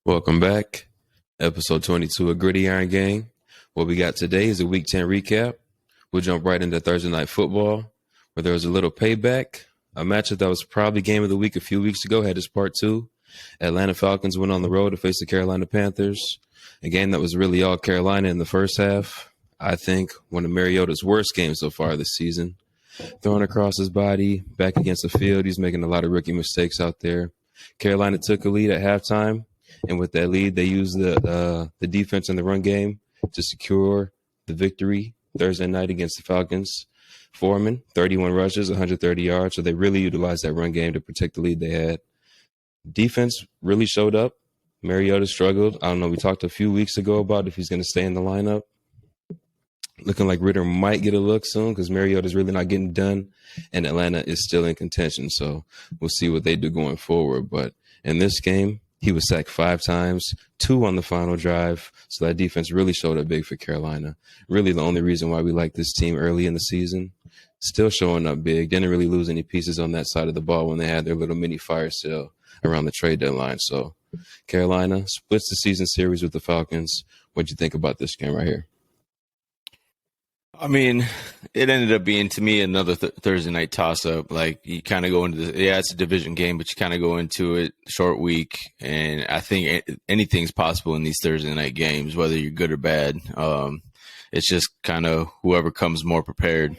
Welcome back. Episode 22 of Griddyiron Gang. What we got today is a Week 10 recap. We'll jump right into Thursday Night Football, where there was a little payback. A matchup that was probably game of the week a few weeks ago had its part two. Atlanta Falcons went on the road to face the Carolina Panthers. A game that was really all Carolina in the first half. I think one of Mariota's worst games so far this season. Throwing across his body, back against the field. He's making a lot of rookie mistakes out there. Carolina took a lead at halftime. And with that lead, they used the defense in the run game to secure the victory Thursday night against the Falcons. Foreman, 31 rushes, 130 yards. So they really utilized that run game to protect the lead they had. Defense really showed up. Mariota struggled. I don't know. We talked a few weeks ago about if he's going to stay in the lineup. Looking like Ritter might get a look soon because Mariota's really not getting done. And Atlanta is still in contention. So we'll see what they do going forward. But in this game, he was sacked 5 times, 2 on the final drive. So that defense really showed up big for Carolina. Really the only reason why we like this team early in the season. Still showing up big. Didn't really lose any pieces on that side of the ball when they had their little mini fire sale around the trade deadline. So Carolina splits the season series with the Falcons. What'd you think about this game right here? I mean, it ended up being, to me, another Thursday night toss-up. Like, you kind of go into it's a division game, but you kind of go into it short week, and I think anything's possible in these Thursday night games, whether you're good or bad. It's just kind of whoever comes more prepared.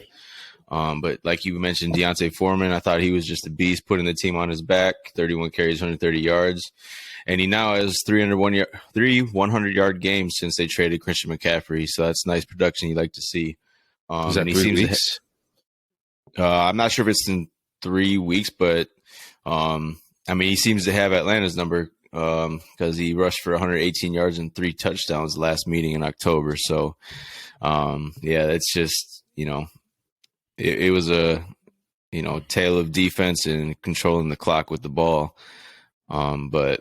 But like you mentioned, Deontay Foreman, I thought he was just a beast, putting the team on his back, 31 carries, 130 yards. And he now has 3 100-yard games since they traded Christian McCaffrey. So that's nice production you like to see. Is that 3 weeks? I'm not sure if it's in 3 weeks, but he seems to have Atlanta's number because he rushed for 118 yards and 3 touchdowns last meeting in October. So, it's just, it was a, tale of defense and controlling the clock with the ball. He had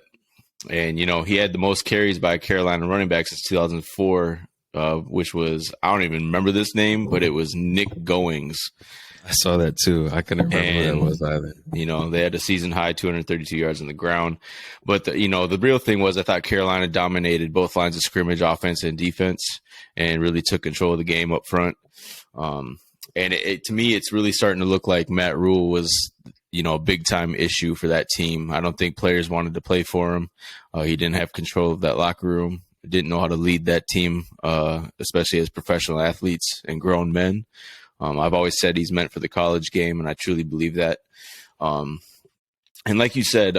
the most carries by a Carolina running back since 2004. Which was, I don't even remember this name, but it was Nick Goings. I saw that too. I couldn't remember who that was either. They had a season high 232 yards on the ground. But, the real thing was I thought Carolina dominated both lines of scrimmage, offense and defense, and really took control of the game up front. To me, it's really starting to look like Matt Rule was, a big-time issue for that team. I don't think players wanted to play for him. He didn't have control of that locker room. Didn't know how to lead that team, especially as professional athletes and grown men. I've always said he's meant for the college game, and I truly believe that. And like you said,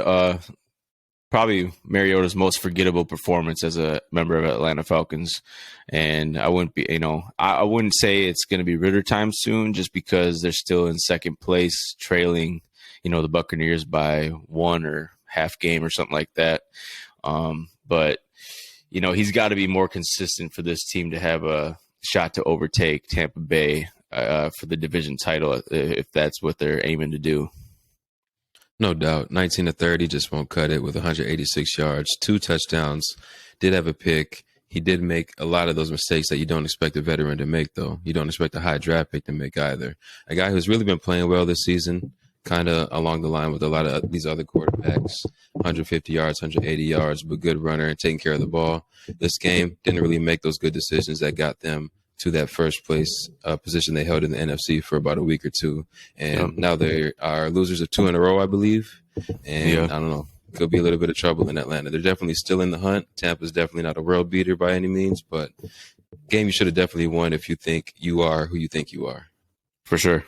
probably Mariota's most forgettable performance as a member of Atlanta Falcons. And I wouldn't be, I wouldn't say it's going to be Ritter time soon, just because they're still in second place, trailing, the Buccaneers by 1 or half game or something like that. But he's got to be more consistent for this team to have a shot to overtake Tampa Bay for the division title, if that's what they're aiming to do. No doubt. 19-30 just won't cut it with 186 yards, 2 touchdowns. Did have a pick. He did make a lot of those mistakes that you don't expect a veteran to make, though. You don't expect a high draft pick to make either. A guy who's really been playing well this season, kind of along the line with a lot of these other quarterbacks, 150 yards, 180 yards, but good runner and taking care of the ball. This game didn't really make those good decisions that got them to that first place position they held in the NFC for about a week or two. And now they are losers of 2 in a row, I believe. And I don't know, could be a little bit of trouble in Atlanta. They're definitely still in the hunt. Tampa's definitely not a world beater by any means, but game you should have definitely won if you think you are who you think you are. For sure.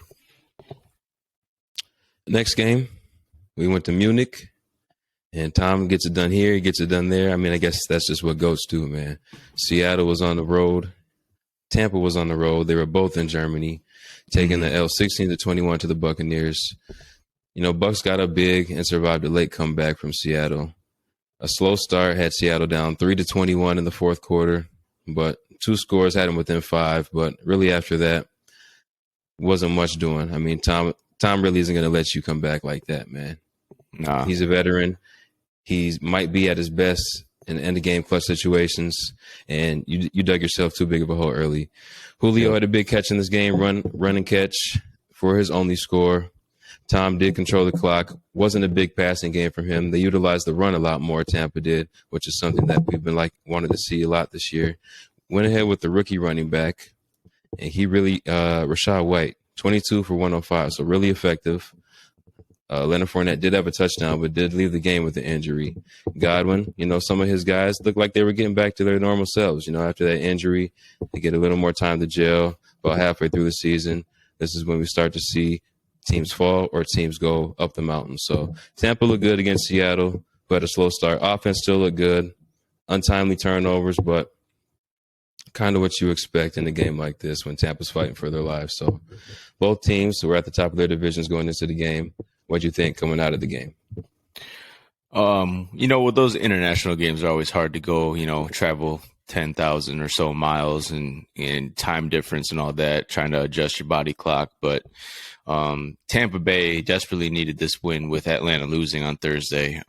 Next game, we went to Munich, and Tom gets it done here, he gets it done there. I mean, I guess that's just what goats do, man. Seattle was on the road. Tampa was on the road. They were both in Germany, taking the L 16-21 to the Buccaneers. Bucs got up big and survived a late comeback from Seattle. A slow start had Seattle down 3-21 in the fourth quarter, but 2 scores had them within 5. But really after that, wasn't much doing. I mean, Tom really isn't going to let you come back like that, man. Nah. He's a veteran. He might be at his best in end-of-game clutch situations, and you dug yourself too big of a hole early. Julio had a big catch in this game, run and catch for his only score. Tom did control the clock. Wasn't a big passing game from him. They utilized the run a lot more, Tampa did, which is something that we've been wanted to see a lot this year. Went ahead with the rookie running back, and he really, Rachaad White, 22 for 105, so really effective. Leonard Fournette did have a touchdown, but did leave the game with an injury. Godwin, some of his guys looked like they were getting back to their normal selves. After that injury, they get a little more time to gel. About halfway through the season, this is when we start to see teams fall or teams go up the mountain. So Tampa looked good against Seattle, but a slow start. Offense still looked good. Untimely turnovers, but kind of what you expect in a game like this when Tampa's fighting for their lives. So both teams were at the top of their divisions going into the game. What do you think coming out of the game? With those international games are always hard to go, travel 10,000 or so miles and time difference and all that, trying to adjust your body clock. But Tampa Bay desperately needed this win with Atlanta losing on Thursday,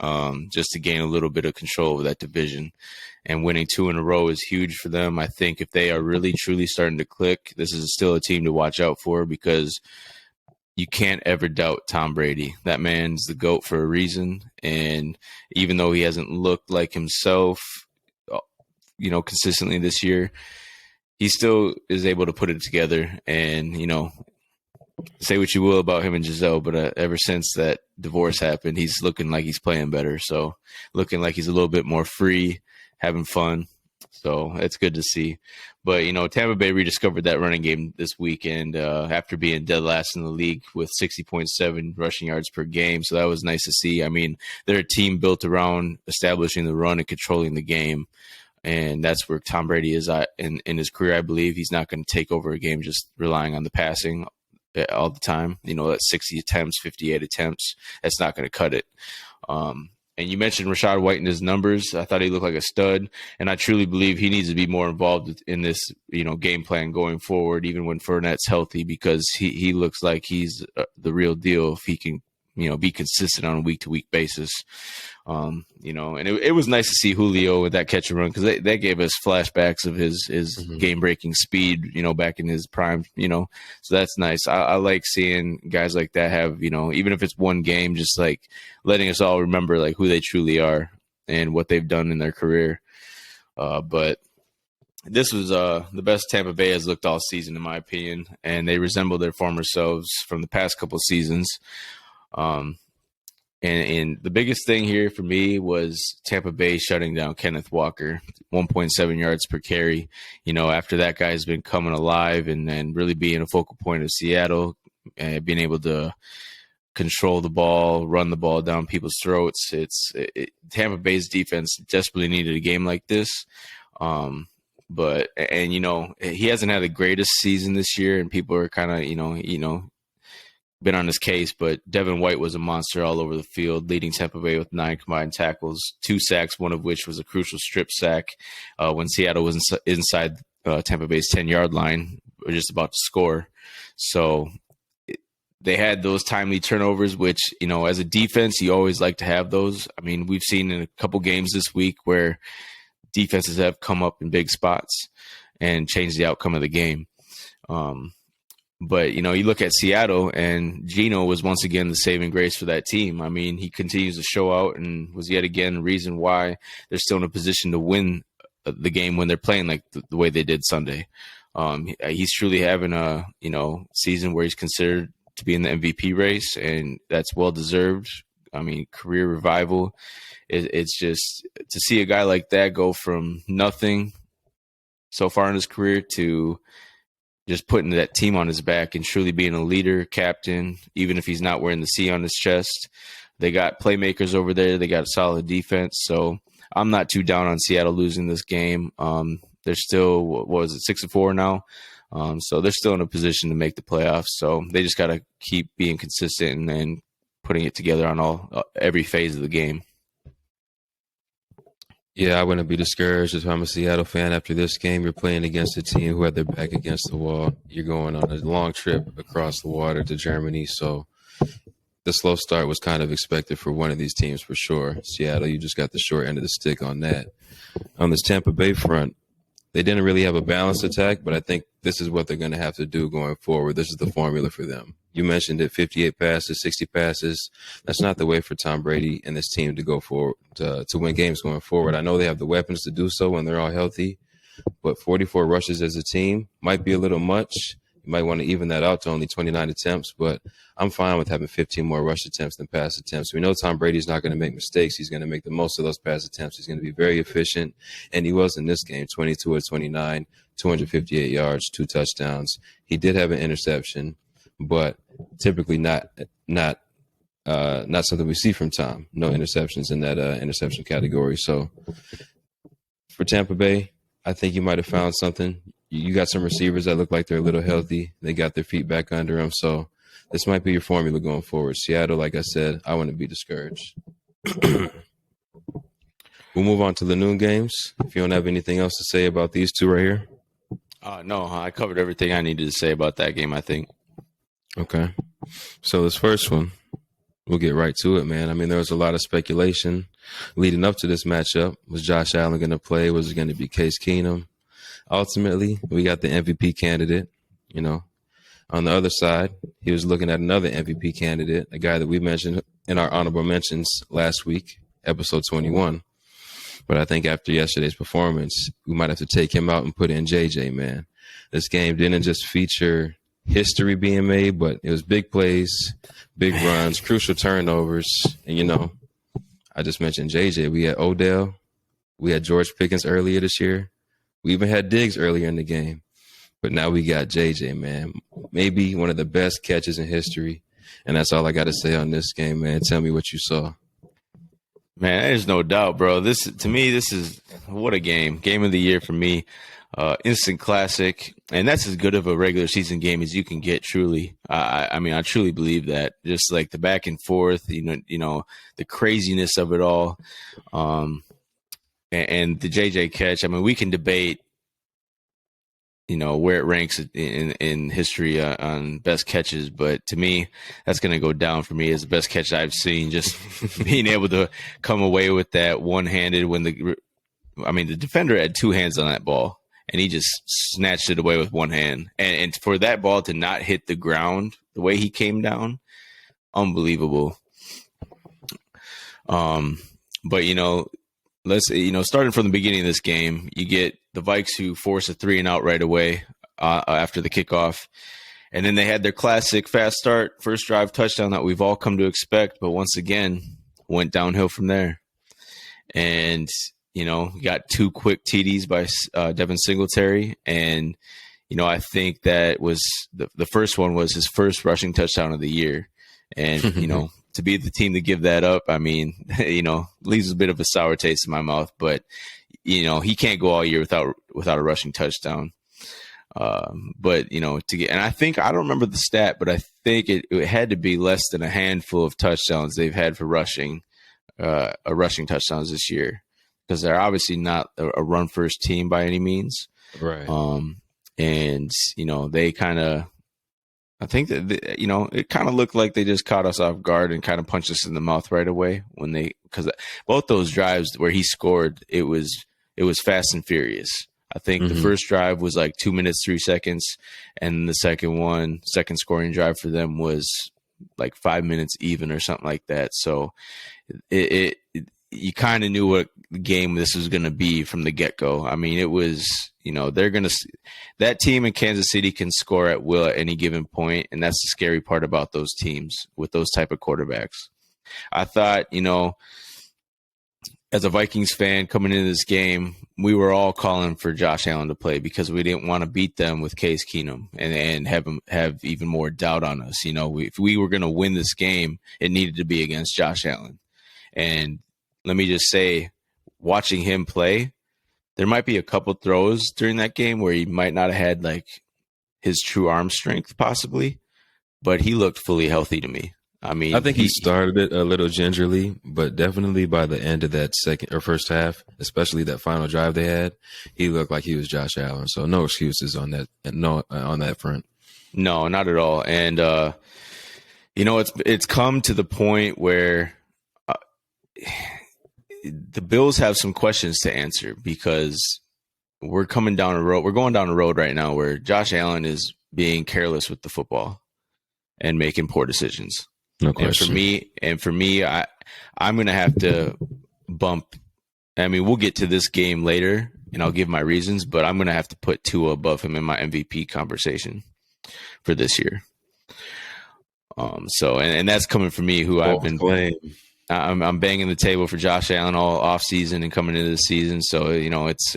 just to gain a little bit of control over that division. And winning 2 in a row is huge for them. I think if they are really, truly starting to click, this is still a team to watch out for, because you can't ever doubt Tom Brady. That man's the GOAT for a reason. And even though he hasn't looked like himself, consistently this year, he still is able to put it together. And, say what you will about him and Giselle, but ever since that divorce happened, he's looking like he's playing better. So looking like he's a little bit more free, having fun. So it's good to see. But, Tampa Bay rediscovered that running game this weekend after being dead last in the league with 60.7 rushing yards per game. So that was nice to see. I mean, they're a team built around establishing the run and controlling the game. And that's where Tom Brady is in his career, I believe. He's not going to take over a game just relying on the passing all the time. At 60 attempts, 58 attempts, that's not going to cut it. And you mentioned Rachaad White and his numbers. I thought he looked like a stud, and I truly believe he needs to be more involved in this, game plan going forward, even when Fournette's healthy, because he looks like he's the real deal if he can, be consistent on a week-to-week basis. And it was nice to see Julio with that catch and run, because that gave us flashbacks of his game-breaking speed, back in his prime, so that's nice. I like seeing guys like that have, even if it's one game, just like letting us all remember like who they truly are and what they've done in their career. But this was the best Tampa Bay has looked all season, in my opinion, and they resemble their former selves from the past couple of seasons. And the biggest thing here for me was Tampa Bay shutting down Kenneth Walker, 1.7 yards per carry. After that guy's been coming alive and really being a focal point of Seattle, and being able to control the ball, run the ball down people's throats. Tampa Bay's defense desperately needed a game like this. But he hasn't had the greatest season this year, and people are kind of, been on his case, but Devin White was a monster all over the field, leading Tampa Bay with 9 combined tackles, 2 sacks, one of which was a crucial strip sack when Seattle was inside Tampa Bay's 10-yard line, just about to score. So they had those timely turnovers, which, as a defense, you always like to have those. I mean, we've seen in a couple games this week where defenses have come up in big spots and changed the outcome of the game. But, you look at Seattle, and Geno was once again the saving grace for that team. I mean, he continues to show out and was yet again a reason why they're still in a position to win the game when they're playing like the way they did Sunday. He's truly having a, season where he's considered to be in the MVP race, and that's well-deserved. I mean, career revival. It's just to see a guy like that go from nothing so far in his career to just putting that team on his back and truly being a leader, captain, even if he's not wearing the C on his chest. They got playmakers over there. They got a solid defense. So I'm not too down on Seattle losing this game. They're still, what was it, 6-4 now? So they're still in a position to make the playoffs. So they just got to keep being consistent and putting it together on every phase of the game. Yeah, I wouldn't be discouraged if I'm a Seattle fan after this game. You're playing against a team who had their back against the wall. You're going on a long trip across the water to Germany. So the slow start was kind of expected for one of these teams for sure. Seattle, you just got the short end of the stick on that. On this Tampa Bay front, they didn't really have a balanced attack, but I think this is what they're going to have to do going forward. This is the formula for them. You mentioned it, 58 passes, 60 passes. That's not the way for Tom Brady and this team to go forward, to win games going forward. I know they have the weapons to do so when they're all healthy, but 44 rushes as a team might be a little much. You might want to even that out to only 29 attempts, but I'm fine with having 15 more rush attempts than pass attempts. We know Tom Brady's not going to make mistakes. He's going to make the most of those pass attempts. He's going to be very efficient, and he was in this game, 22 of 29, 258 yards, 2 touchdowns. He did have an interception, but typically not something we see from Tom. No interceptions in that interception category. So for Tampa Bay, I think you might have found something. You got some receivers that look like they're a little healthy. They got their feet back under them. So this might be your formula going forward. Seattle, like I said, I wouldn't be discouraged. We'll move on to the noon games. If you don't have anything else to say about these two right here. No, I covered everything I needed to say about that game, I think. Okay. So this first one, we'll get right to it, man. I mean, there was a lot of speculation leading up to this matchup. Was Josh Allen going to play? Was it going to be Case Keenum? Ultimately, we got the MVP candidate, you know. On the other side, he was looking at another MVP candidate, a guy that we mentioned in our honorable mentions last week, episode 21. But I think after yesterday's performance, we might have to take him out and put in JJ, man. This game didn't just feature history being made, but it was big plays, big runs, crucial turnovers. And, you know, I just mentioned JJ. We had Odell. We had George Pickens earlier this year. We even had Diggs earlier in the game. But now we got JJ, man. Maybe one of the best catches in history. And that's all I got to say on this game, man. Tell me what you saw. Man, there's no doubt, bro. This is what a game. Game of the year for me. Instant classic. And that's as good of a regular season game as you can get, truly. I mean, I truly believe that. Just like the back and forth, you know, the craziness of it all. And the JJ catch, I mean, we can debate, you know, where it ranks in history on best catches, but to me, that's going to go down for me as the best catch I've seen. Just being able to come away with that one-handed when the defender had 2 hands on that ball, and he just snatched it away with one hand. And for that ball to not hit the ground the way he came down, unbelievable. But, you know, starting from the beginning of this game, you get the Vikes who force a 3-and-out right away after the kickoff. And then they had their classic fast start, first drive touchdown that we've all come to expect, but once again, went downhill from there. And, you know, got 2 quick TDs by Devin Singletary. And, you know, I think that was the first one was his first rushing touchdown of the year. And, you know, to be the team to give that up, I mean, you know, leaves a bit of a sour taste in my mouth. But, you know, he can't go all year without a rushing touchdown. But, you know, and I don't remember the stat, but I think it had to be less than a handful of touchdowns they've had for rushing touchdowns this year, because they're obviously not a run first team by any means. Right. And, you know, they kind of, I think that, you know, it kind of looked like they just caught us off guard and kind of punched us in the mouth right away because both those drives where he scored, it was fast and furious. I think the first drive was like 2 minutes, 3 seconds. And the second scoring drive for them was like 5 minutes even or something like that. So you kind of knew what game this was going to be from the get-go. I mean, it was, you know, that team in Kansas City can score at will at any given point, and that's the scary part about those teams with those type of quarterbacks. I thought, you know, as a Vikings fan coming into this game, we were all calling for Josh Allen to play because we didn't want to beat them with Case Keenum and have even more doubt on us. You know, if we were going to win this game, it needed to be against Josh Allen. And let me just say, watching him play, there might be a couple throws during that game where he might not have had like his true arm strength possibly, but he looked fully healthy to me. I mean, I think he started it a little gingerly, but definitely by the end of that second or first half, especially that final drive they had, he looked like he was Josh Allen. So no excuses on that. No, on that front. No, not at all. And you know, it's come to the point where the Bills have some questions to answer because we're going down a road right now where Josh Allen is being careless with the football. and making poor decisions. No question. And for me, I'm going to have to bump. I mean, we'll get to this game later, and I'll give my reasons, but I'm going to have to put Tua above him in my MVP conversation for this year. So that's coming from me, who I've been playing. I'm banging the table for Josh Allen all off season and coming into the season. So,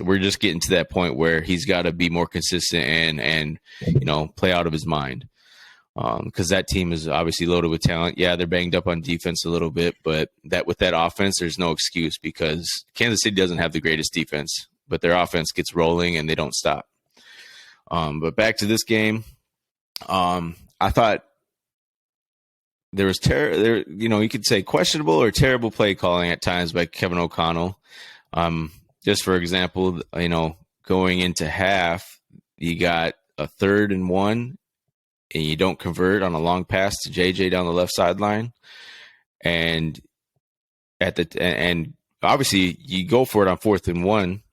we're just getting to that point where he's got to be more consistent and play out of his mind. Because that team is obviously loaded with talent. Yeah, they're banged up on defense a little bit, but with that offense, there's no excuse because Kansas City doesn't have the greatest defense, but their offense gets rolling and they don't stop. But back to this game, I thought there was you could say questionable or terrible play calling at times by Kevin O'Connell. Just for example, going into half, you got a 3rd and 1, and you don't convert on a long pass to JJ down the left sideline, and obviously you go for it on 4th and 1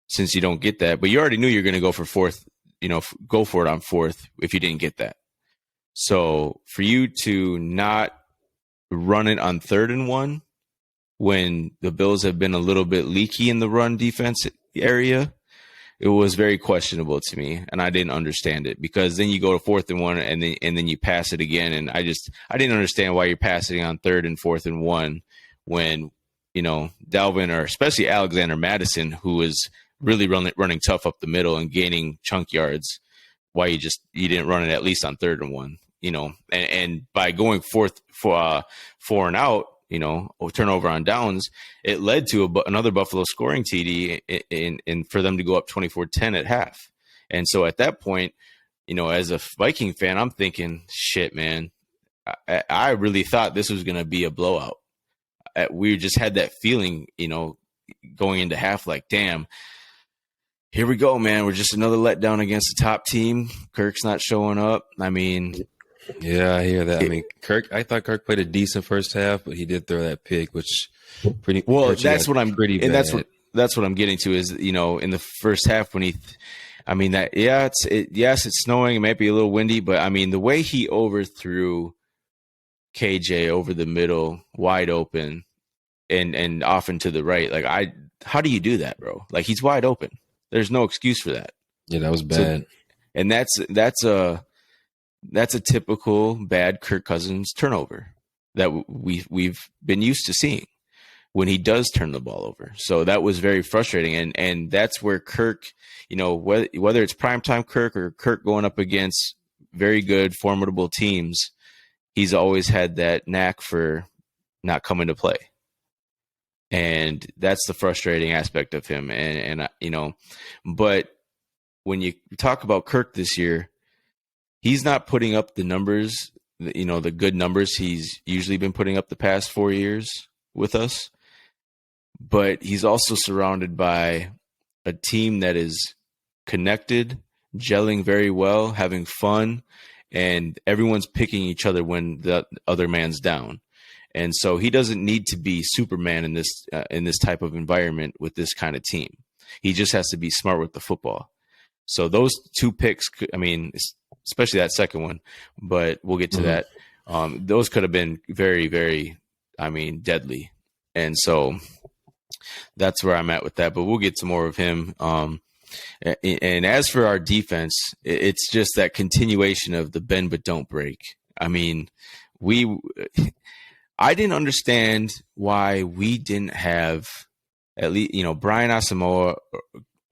since you don't get that, but you already knew you're going to go for 4th. Go for it on 4th if you didn't get that. So for you to not run it on 3rd and 1 when the Bills have been a little bit leaky in the run defense area, it was very questionable to me, and I didn't understand it because then you go to 4th and 1 and then you pass it again, and I didn't understand why you're passing on 3rd and 4th and 1 when Dalvin or especially Alexander Mattison, who is really running tough up the middle and gaining chunk yards. Why you didn't run it at least on 3rd and 1, and by going 4 and out, turnover on downs, it led to another Buffalo scoring TD and for them to go up 24-10 at half. And so at that point, as a Viking fan, I'm thinking, shit, man, I really thought this was going to be a blowout. We just had that feeling, going into half, like, damn, here we go, man. We're just another letdown against the top team. Kirk's not showing up. I mean, yeah, I hear that. I thought Kirk played a decent first half, but he did throw that pick, which pretty well. That's what I'm pretty. And that's what I'm getting to is in the first half when it's snowing. It might be a little windy, but I mean the way he overthrew KJ over the middle, wide open, and off and to the right. How do you do that, bro? Like he's wide open. There's no excuse for that. Yeah, that was bad. And that's a typical bad Kirk Cousins turnover that we've been used to seeing when he does turn the ball over. So that was very frustrating. And that's where Kirk, whether it's primetime Kirk or Kirk going up against very good, formidable teams, he's always had that knack for not coming to play. And that's the frustrating aspect of him. But when you talk about Kirk this year, he's not putting up the numbers, the good numbers he's usually been putting up the past 4 years with us. But he's also surrounded by a team that is connected, gelling very well, having fun, and everyone's picking each other when the other man's down. And so he doesn't need to be Superman in this type of environment with this kind of team. He just has to be smart with the football. So those 2 picks, especially that second one, but we'll get to that. Those could have been very, very, deadly. And so that's where I'm at with that. But we'll get to more of him. And as for our defense, it's just that continuation of the bend but don't break. I didn't understand why we didn't have at least, Brian Asamoah,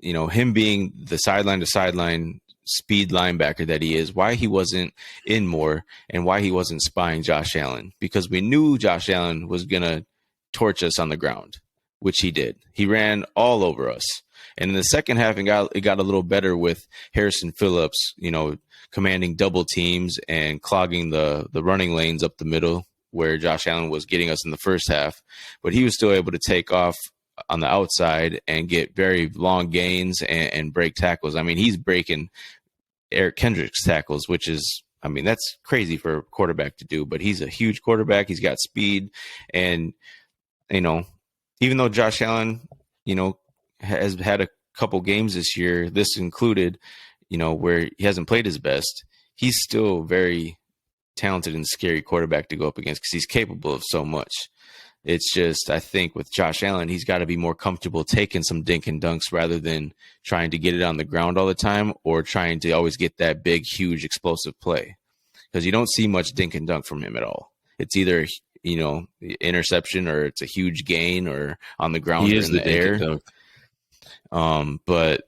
him being the sideline to sideline speed linebacker that he is, why he wasn't in more and why he wasn't spying Josh Allen, because we knew Josh Allen was going to torch us on the ground, which he did. He ran all over us. And in the second half, it got a little better with Harrison Phillips, commanding double teams and clogging the running lanes up the middle, where Josh Allen was getting us in the first half, but he was still able to take off on the outside and get very long gains and break tackles. He's breaking Eric Kendricks tackles, which is, that's crazy for a quarterback to do, but he's a huge quarterback. He's got speed. And, even though Josh Allen, has had a couple games this year, this included, where he hasn't played his best, he's still very talented and scary quarterback to go up against because he's capable of so much. It's just, I think with Josh Allen, he's got to be more comfortable taking some dink and dunks rather than trying to get it on the ground all the time or trying to always get that big, huge, explosive play. Because you don't see much dink and dunk from him at all. It's either, interception or it's a huge gain or on the ground or in the air. But,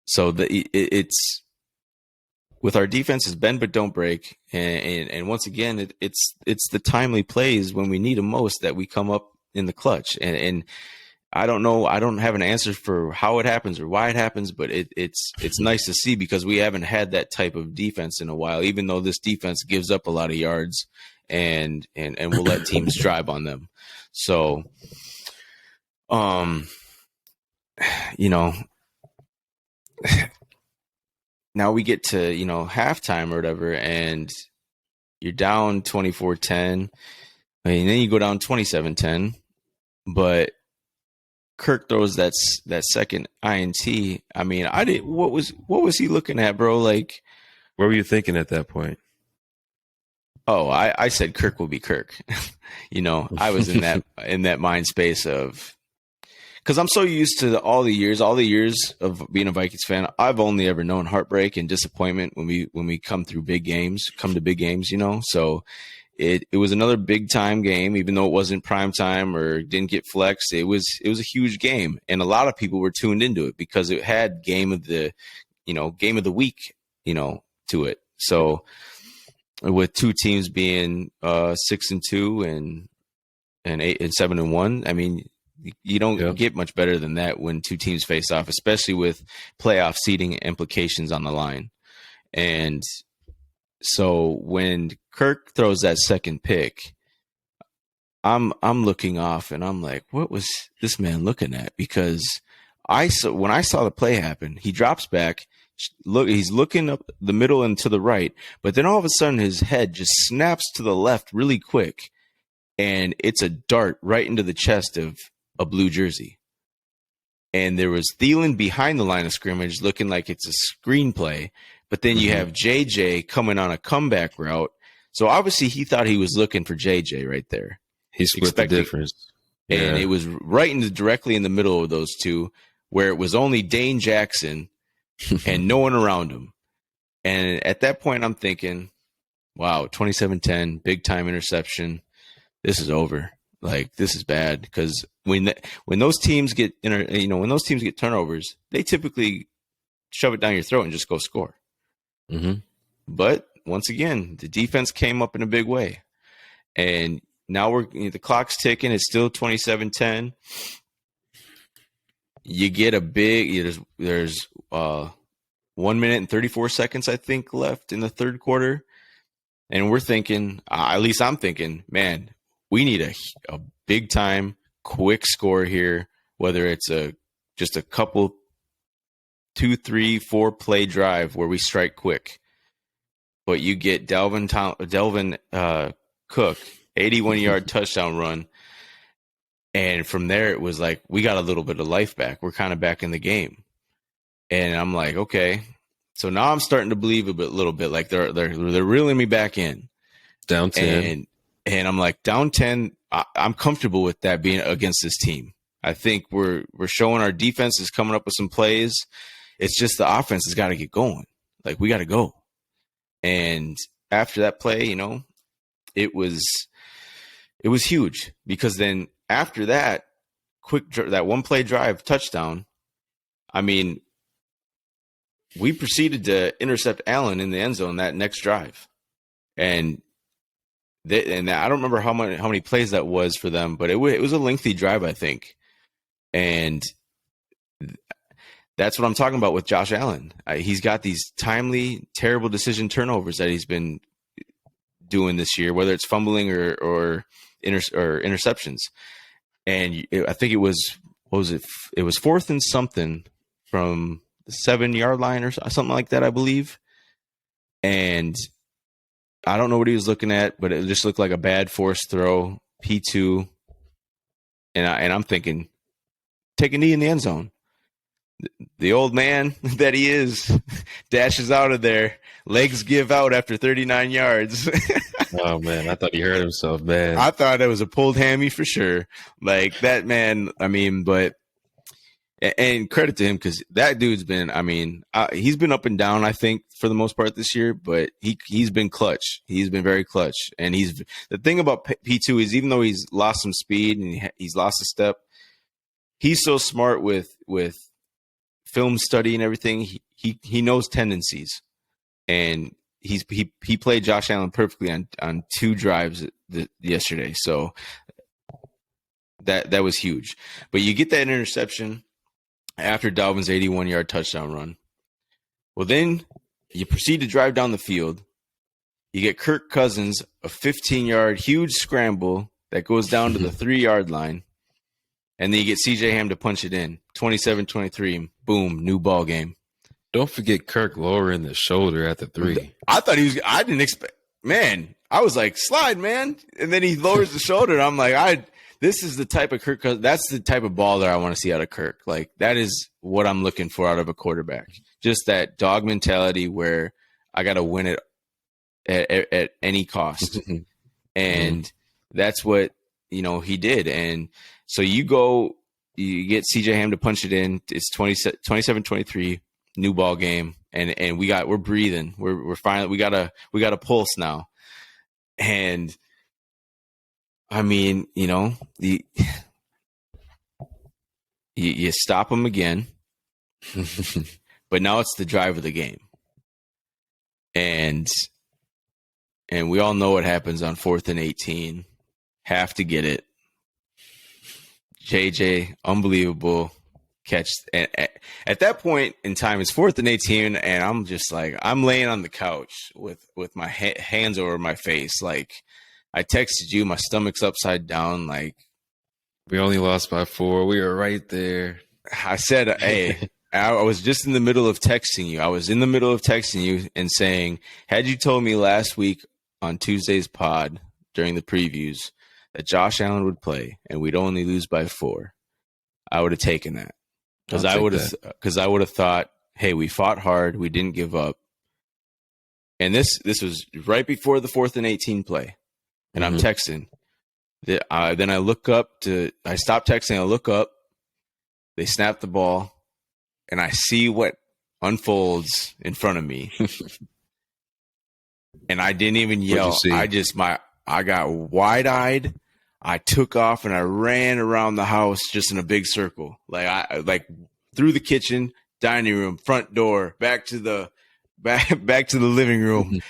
so it's with our defense is bend but don't break. And once again, it's the timely plays when we need them most that we come up in the clutch. And I don't know. I don't have an answer for how it happens or why it happens, but it's nice to see because we haven't had that type of defense in a while, even though this defense gives up a lot of yards and will let teams drive on them. So, now we get to, halftime or whatever, and you're down 24-10. And then you go down 27-10, but Kirk throws that second INT. I mean, what was he looking at, bro? Like, what were you thinking at that point? Oh, I said Kirk will be Kirk. I was in that mind space of, because I'm so used to all the years of being a Vikings fan. I've only ever known heartbreak and disappointment when we come to big games. So it was another big time game, even though it wasn't prime time or didn't get flexed. It was a huge game, and a lot of people were tuned into it because it had game of the week, to it. So with two teams being 6-2 and 8-7-1, I mean, you don't get much better than that when two teams face off, especially with playoff seeding implications on the line. And so when Kirk throws that second pick, I'm looking off and I'm like, what was this man looking at? Because when I saw the play happen, he drops back, he's looking up the middle and to the right, but then all of a sudden his head just snaps to the left really quick, and it's a dart right into the chest of a blue jersey. And there was Thielen behind the line of scrimmage looking like it's a screenplay, but then you have JJ coming on a comeback route. So obviously he thought he was looking for JJ right there. He split the difference. Yeah. And it was directly in the middle of those two, where it was only Dane Jackson and no one around him. And at that point I'm thinking, wow, 27-10, big time interception. This is over. Like, this is bad, because when those teams get when those teams get turnovers, they typically shove it down your throat and just go score. Mm-hmm. But once again, the defense came up in a big way, and now the clock's ticking. It's still 27-10. You get a big. There's 1 minute and 34 seconds, I think, left in the third quarter, and we're thinking, at least I'm thinking, man, we need a big time, quick score here, whether it's just a couple 2, 3, 4 play drive where we strike quick. But you get Delvin Cook, 81-yard touchdown run. And from there, it was like, we got a little bit of life back. We're kind of back in the game. And I'm like, okay. So now I'm starting to believe a little bit, like they're reeling me back in. Down 10. And I'm like, down 10, I'm comfortable with that being against this team. I think we're showing our defense is coming up with some plays. It's just the offense has got to get going. Like, we got to go. And after that play, it was huge, because then after that that one play drive touchdown, I mean, we proceeded to intercept Allen in the end zone that next drive. And I don't remember how many plays that was for them, but it was a lengthy drive, I think. And that's what I'm talking about with Josh Allen. He's got these timely, terrible decision turnovers that he's been doing this year, whether it's fumbling or interceptions. And I think it was, it was 4th and something from the 7-yard line or something like that, I believe. And I don't know what he was looking at, but it just looked like a bad forced throw, P2. And I'm thinking, take a knee in the end zone. the old man that he is dashes out of there. Legs give out after 39 yards. Oh man, I thought he hurt himself bad. I thought it was a pulled hammy for sure. Like that man, I mean, but and credit to him because that dude's been, I mean, he's been up and down, I think, for the most part this year, but he's been clutch. He's been very clutch. And the thing about P2 is even though he's lost some speed and he's lost a step, he's so smart with film study and everything. He knows tendencies. And he played Josh Allen perfectly on 2 drives yesterday. So that was huge. But you get that interception after Dalvin's 81-yard touchdown run. Well, then you proceed to drive down the field. You get Kirk Cousins, a 15-yard huge scramble that goes down to the 3-yard line. And then you get C.J. Ham to punch it in. 27-23, boom, new ball game. Don't forget Kirk lowering the shoulder at the 3. I thought I didn't expect, man, I was like, slide, man. And then he lowers the shoulder. And I'm like, this is the type of Kirk, that's the type of baller I want to see out of Kirk. Like, that is what I'm looking for out of a quarterback. Just that dog mentality where I got to win it at any cost. And that's what, he did. And so you get CJ Ham to punch it in. It's 27-23, new ball game. And we're breathing. We're finally, we got a pulse now. And I mean, you stop them again, but now it's the drive of the game. And we all know what happens on 4th and 18. Have to get it. JJ, unbelievable catch. And at that point in time, it's 4th and 18, and I'm just like, I'm laying on the couch with my hands over my face. Like, I texted you, my stomach's upside down. Like, we only lost by 4. We were right there. I said, hey, I was just in the middle of texting you. I was in the middle of texting you and saying, had you told me last week on Tuesday's pod during the previews that Josh Allen would play and we'd only lose by 4, I would have taken that. Because I would have thought, hey, we fought hard, we didn't give up. And this was right before the 4th and 18 play. And I'm texting. Then I look up I stop texting, I look up, they snap the ball, and I see what unfolds in front of me. And I didn't even yell. I got wide-eyed. I took off and I ran around the house just in a big circle. Like through the kitchen, dining room, front door, back to the living room.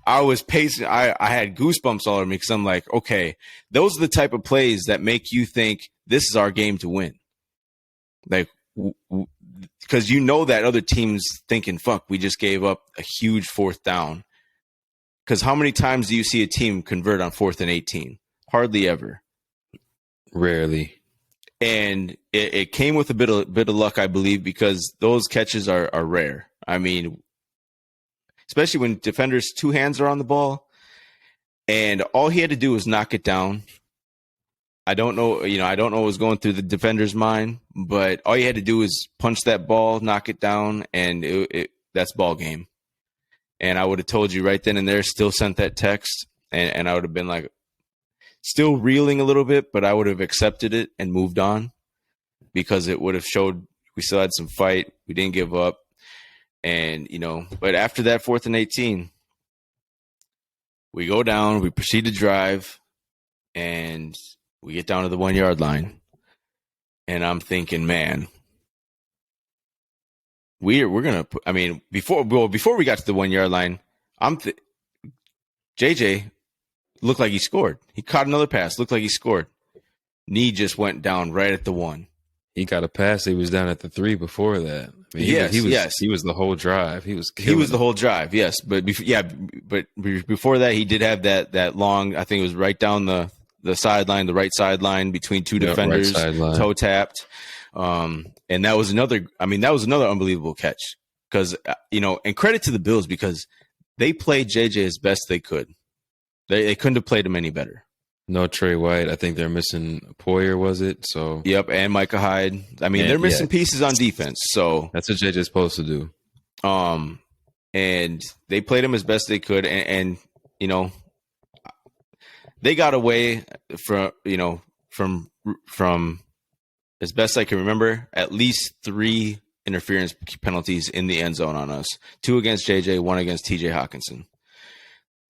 I was pacing. I had goosebumps all over me because I'm like, okay, those are the type of plays that make you think this is our game to win. Like, because that other team's thinking, fuck, we just gave up a huge 4th down. Because how many times do you see a team convert on 4th and 18? Hardly ever. Rarely. And it came with a bit of luck, I believe, because those catches are rare. I mean, especially when defenders' 2 hands are on the ball, and all he had to do was knock it down. I don't know what was going through the defender's mind, but all you had to do was punch that ball, knock it down, and that's ball game. And I would have told you right then and there, still sent that text, and I would have been like, still reeling a little bit, but I would have accepted it and moved on because it would have showed we still had some fight. We didn't give up. And, but after that 4th and 18, we go down, we proceed to drive, and we get down to the 1-yard line. And I'm thinking, man, we're going to, I mean, before we got to the 1-yard line, JJ looked like he scored. He caught another pass, looked like he scored. Knee just went down right at the 1. He got a pass. He was down at the 3 before that. I mean, yes. He was the whole drive. He was the whole drive. Yes, but before that, he did have that long. I think it was right down the sideline, the right sideline between 2 defenders, toe tapped. And that was another. I mean, that was another unbelievable catch because and credit to the Bills because they played JJ as best they could. They couldn't have played him any better. No Trey White. I think they're missing Poyer, was it? So Yep, and Micah Hyde. I mean, they're and yeah, missing pieces on defense. So that's what JJ's supposed to do. and they played him as best they could, and you know, they got away from as best I can remember, at least 3 interference penalties in the end zone on us. 2 against JJ, 1 against TJ Hawkinson.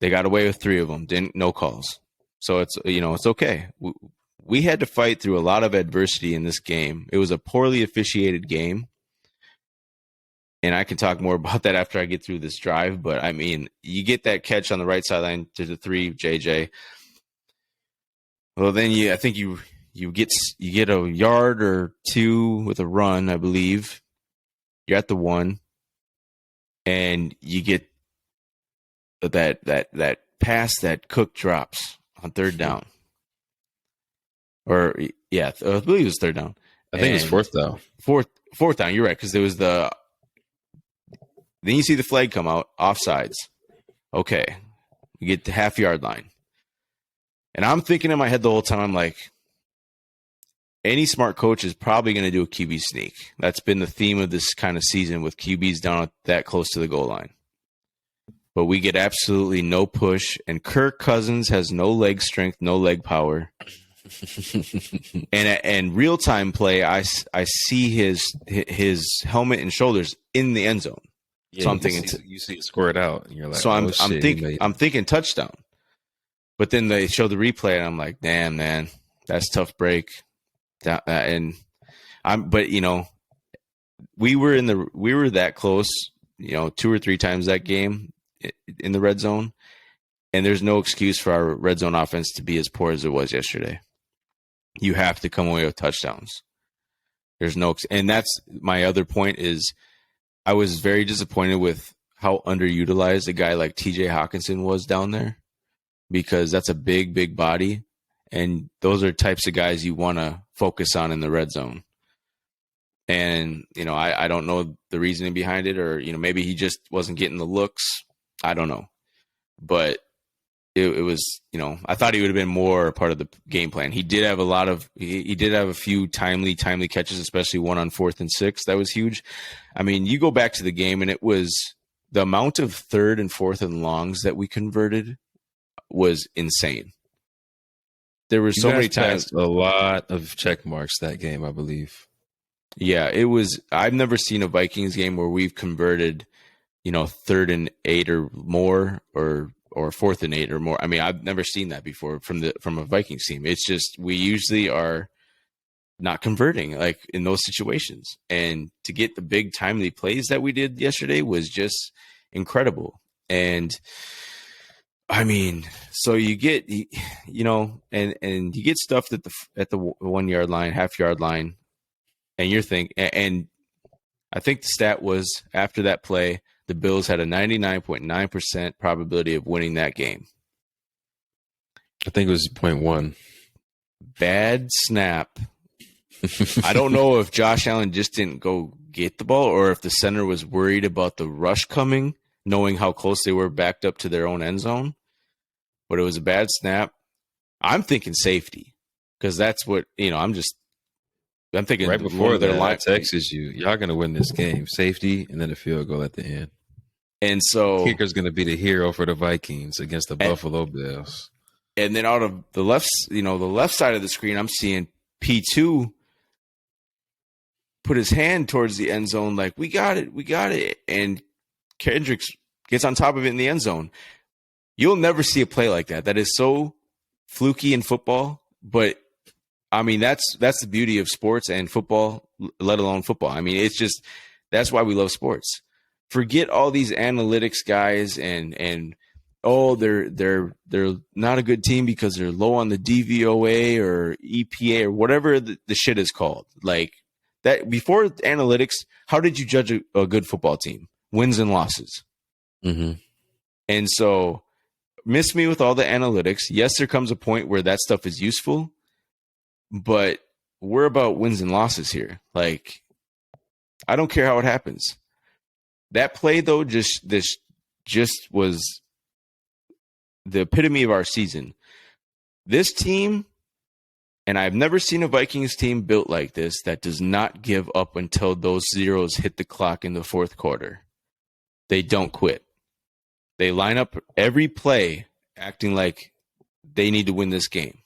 They got away with 3 of them. No calls. So it's okay. We had to fight through a lot of adversity in this game. It was a poorly officiated game. And I can talk more about that after I get through this drive. But I mean, you get that catch on the right sideline to the 3, JJ. Well, then I think you get a yard or 2 with a run, I believe. You're at the 1, and you get that pass that Cook drops on 3rd down. Or yeah, I believe it was 3rd down. I think it was 4th down. Fourth down. You're right, because there was the. Then you see the flag come out, offsides. Okay, we get the half-yard line, and I'm thinking in my head the whole time, I'm like, any smart coach is probably going to do a QB sneak. That's been the theme of this kind of season with QBs down that close to the goal line. But we get absolutely no push, and Kirk Cousins has no leg strength, no leg power. and real-time play, I see his helmet and shoulders in the end zone. Yeah, so I'm thinking you see it squared out, and you're like, so I'm thinking touchdown. But then they show the replay, and I'm like, damn, man, that's a tough break. But we were that close, 2 or 3 times that game in the red zone, and there's no excuse for our red zone offense to be as poor as it was yesterday. You have to come away with touchdowns. There's no, and that's my other point is I was very disappointed with how underutilized a guy like TJ Hawkinson was down there, because that's a big body. And those are types of guys you want to focus on in the red zone. And, I don't know the reasoning behind it, or, maybe he just wasn't getting the looks. I don't know. But it was, I thought he would have been more part of the game plan. He did have he did have a few timely catches, especially one on 4th and 6. That was huge. I mean, you go back to the game, and it was the amount of 3rd and 4th and longs that we converted was insane. There were so many times. A lot of check marks that game, I believe. Yeah, it was. I've never seen a Vikings game where we've converted, 3rd and 8 or more, or 4th and 8 or more. I mean, I've never seen that before from a Vikings team. It's just we usually are not converting like in those situations, and to get the big timely plays that we did yesterday was just incredible. And I mean, so you get, and you get stuffed at the 1 yard line, half-yard line, and you're thinking, and I think the stat was after that play, the Bills had a 99.9% probability of winning that game. I think it was 0.1. Bad snap. I don't know if Josh Allen just didn't go get the ball, or if the center was worried about the rush coming, knowing how close they were backed up to their own end zone. But it was a bad snap. I'm thinking safety, because that's what, I'm thinking right before that, I texted you, y'all going to win this game. Safety, and then a field goal at the end. And so kicker's going to be the hero for the Vikings against the Buffalo Bills. And then out of the left side of the screen, I'm seeing P2 put his hand towards the end zone like, we got it. And Kendricks gets on top of it in the end zone. You'll never see a play like that. That is so fluky in football. But, I mean, that's the beauty of sports and football, let alone football. I mean, it's just – that's why we love sports. Forget all these analytics guys and they're not a good team because they're low on the DVOA or EPA or whatever the shit is called. Like that before analytics, how did you judge a good football team? Wins and losses. Mm-hmm. And so miss me with all the analytics. Yes, there comes a point where that stuff is useful, but we're about wins and losses here. Like, I don't care how it happens. That play though, just was the epitome of our season. This team, and I've never seen a Vikings team built like this that does not give up until those zeros hit the clock in the fourth quarter. They don't quit. They line up every play acting like they need to win this game.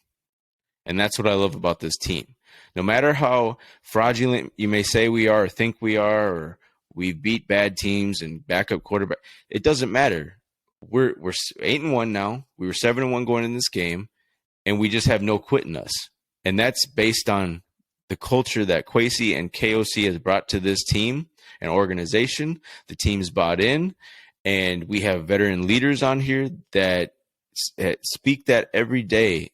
And that's what I love about this team. No matter how fraudulent you may say we are or think we are, or we beat bad teams and backup quarterback, it doesn't matter. We're 8-1 now. We were 7-1 going in this game, and we just have no quit in us. And that's based on the culture that Kwesi and KOC has brought to this team and organization. The team's bought in, and we have veteran leaders on here that speak that every day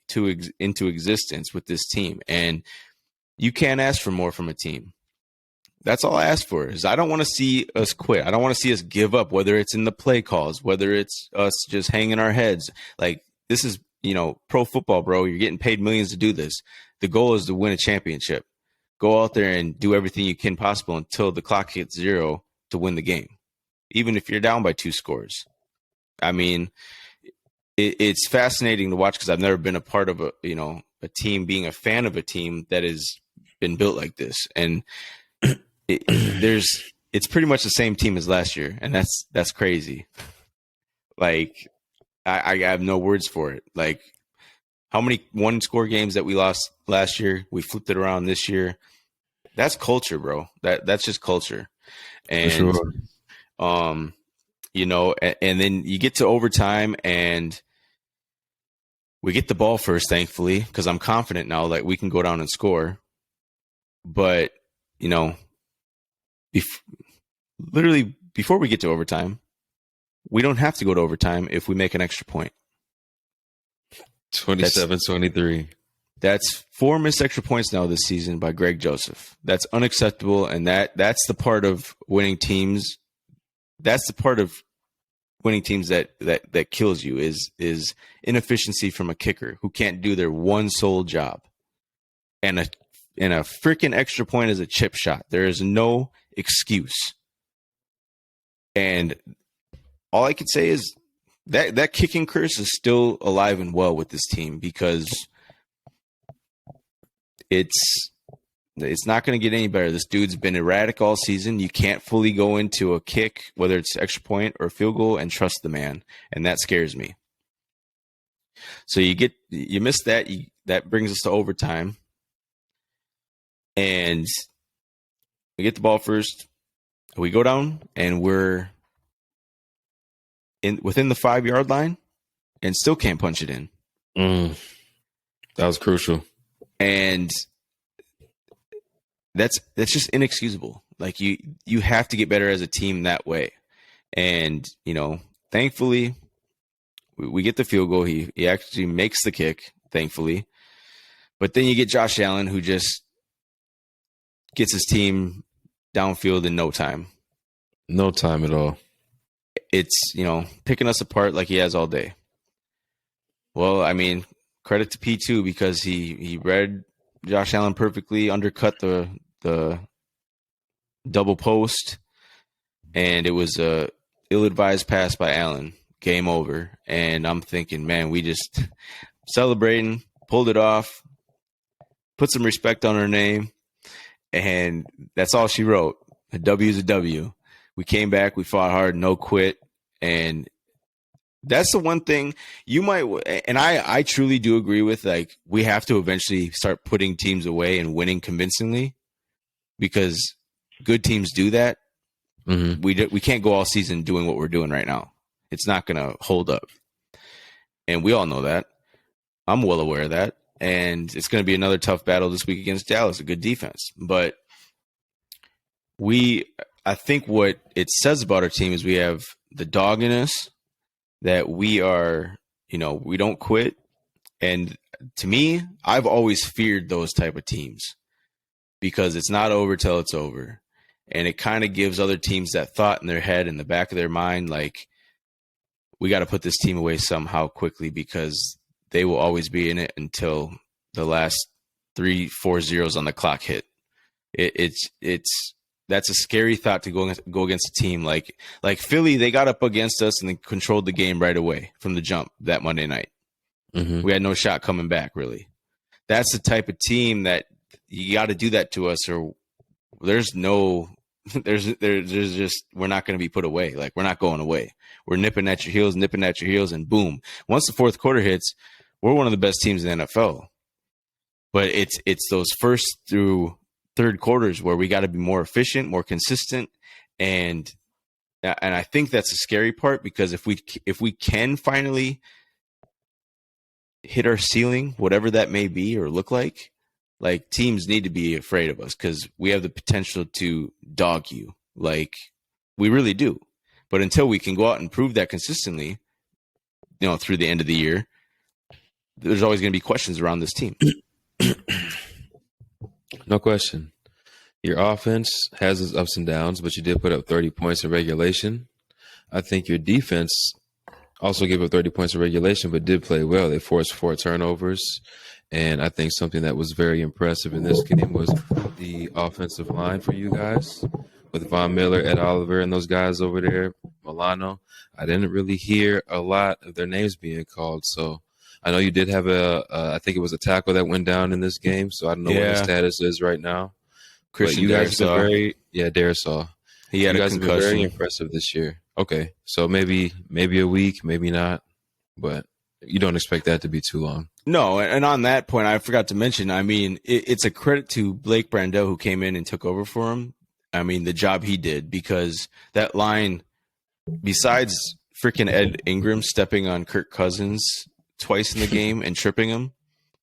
into existence with this team. And you can't ask for more from a team. That's all I ask for. Is I don't want to see us quit. I don't want to see us give up, whether it's in the play calls, whether it's us just hanging our heads. Like, this is, pro football, bro. You're getting paid millions to do this. The goal is to win a championship. Go out there and do everything you can possible until the clock hits zero to win the game, even if you're down by 2 scores. I mean, it's fascinating to watch because I've never been a part of a team, being a fan of a team that has been built like this. And it's pretty much the same team as last year. And that's crazy. Like, I have no words for it. Like, how many 1-score games that we lost last year, we flipped it around this year. That's culture, bro. That's just culture. And, sure. and then you get to overtime and we get the ball first, thankfully, because I'm confident now that we can go down and score. But, literally before we get to overtime, we don't have to go to overtime if we make an extra point. 27-23. That's 4 missed extra points now this season by Greg Joseph. That's unacceptable, and that's the part of winning teams. That's the part of winning teams that kills you is inefficiency from a kicker who can't do their one sole job. And a freaking extra point is a chip shot. There is no excuse. And all I could say is that kicking curse is still alive and well with this team, because it's not going to get any better. This dude's been erratic all season. You can't fully go into a kick, whether it's extra point or field goal, and trust the man. And that scares me. So you miss that. That brings us to overtime. And we get the ball first. We go down and we're within the 5-yard line and still can't punch it in. That was crucial. And that's just inexcusable. Like, you have to get better as a team that way. And, thankfully we get the field goal. He actually makes the kick, thankfully. But then you get Josh Allen, who just gets his team downfield in no time. No time at all. It's, picking us apart like he has all day. Well, I mean, credit to P2 because he read Josh Allen perfectly, undercut the double post, and it was a ill-advised pass by Allen. Game over. And I'm thinking, man, we just celebrating, pulled it off, put some respect on her name, and that's all she wrote. A W is a W. We came back, we fought hard, no quit, and that's the one thing you might, and I truly do agree with, like, we have to eventually start putting teams away and winning convincingly, because good teams do that. Mm-hmm. We can't go all season doing what we're doing right now. It's not going to hold up. And we all know that. I'm well aware of that. And it's going to be another tough battle this week against Dallas, a good defense. But I think what it says about our team is we have the dog in us, that we are, we don't quit. And to me, I've always feared those type of teams, because it's not over till it's over. And it kind of gives other teams that thought in their head, in the back of their mind, like, we got to put this team away somehow quickly, because they will always be in it until the last 3-4 zeros on the clock hit. That's a scary thought to go against a team like Philly. They got up against us and then controlled the game right away from the jump that Monday night. Mm-hmm. We had no shot coming back, really. That's the type of team that you got to do that to us, or there's no, there's just, we're not going to be put away. Like, we're not going away. We're nipping at your heels, and boom. Once the fourth quarter hits, we're one of the best teams in the NFL. But it's those first through third quarters where we got to be more efficient, more consistent, and I think that's the scary part, because if we can finally hit our ceiling, whatever that may be or look like teams need to be afraid of us, because we have the potential to dog you, like we really do. But until we can go out and prove that consistently, through the end of the year, there's always going to be questions around this team. No question. Your offense has its ups and downs, but you did put up 30 points in regulation. I think your defense also gave up 30 points in regulation, but did play well. They forced 4 turnovers. And I think something that was very impressive in this game was the offensive line for you guys, with Von Miller, Ed Oliver, and those guys over there, Milano. I didn't really hear a lot of their names being called. So I know you did have I think it was a tackle that went down in this game. So I don't know what his status is right now. Christian, you guys have been Darisaw. He had you a guys have concussion. been very impressive this year. Okay, so maybe a week, maybe not, but you don't expect that to be too long. No, and on that point, I forgot to mention, I mean, it's a credit to Blake Brandel, who came in and took over for him. I mean, the job he did, because that line, besides freaking Ed Ingram stepping on Kirk Cousins twice in the game and tripping him,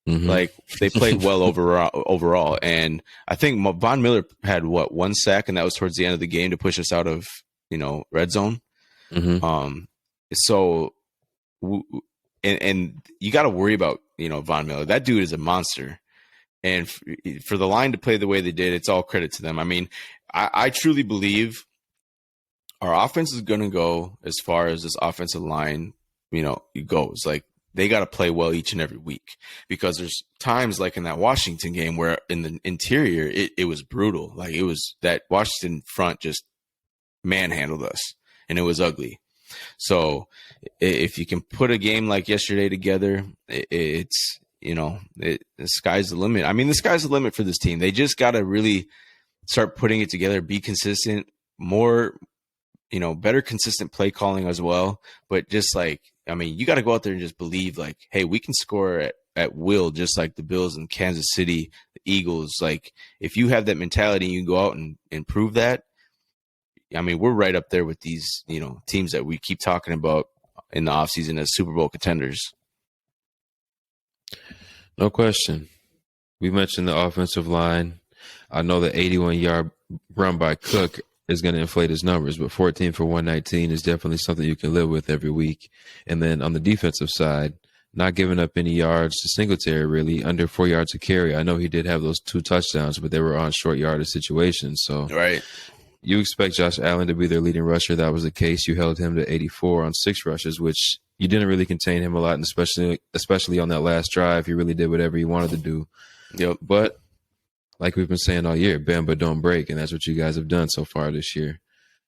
like, they played well overall. And I think Von Miller had one sack, and that was towards the end of the game to push us out of red zone. So and you got to worry about Von Miller. That dude is a monster, and for the line to play the way they did, it's all credit to them. I mean, I truly believe our offense is going to go as far as this offensive line goes. Like, they got to play well each and every week, because there's times like in that Washington game where in the interior it was brutal. Like, it was that Washington front just manhandled us, and it was ugly. So if you can put a game like yesterday together, it's the sky's the limit. I mean, the sky's the limit for this team. They just got to really start putting it together, be consistent, more better consistent play calling as well. But just you got to go out there and just believe, like, hey, we can score at will, just like the Bills and Kansas City, the Eagles. Like, if you have that mentality, you can go out and prove that. I mean, we're right up there with these, teams that we keep talking about in the offseason as Super Bowl contenders. No question. We mentioned the offensive line. I know the 81-yard run by Cook is going to inflate his numbers, but 14 for 119 is definitely something you can live with every week. And then on the defensive side, not giving up any yards to Singletary, really, under 4 yards a carry. I know he did have those 2 touchdowns, but they were on short yardage situations. So right. You expect Josh Allen to be their leading rusher. That was the case. You held him to 84 on 6 rushes, which you didn't really contain him a lot, and especially on that last drive. He really did whatever he wanted to do. Yep. But like we've been saying all year, bend but don't break, and that's what you guys have done so far this year.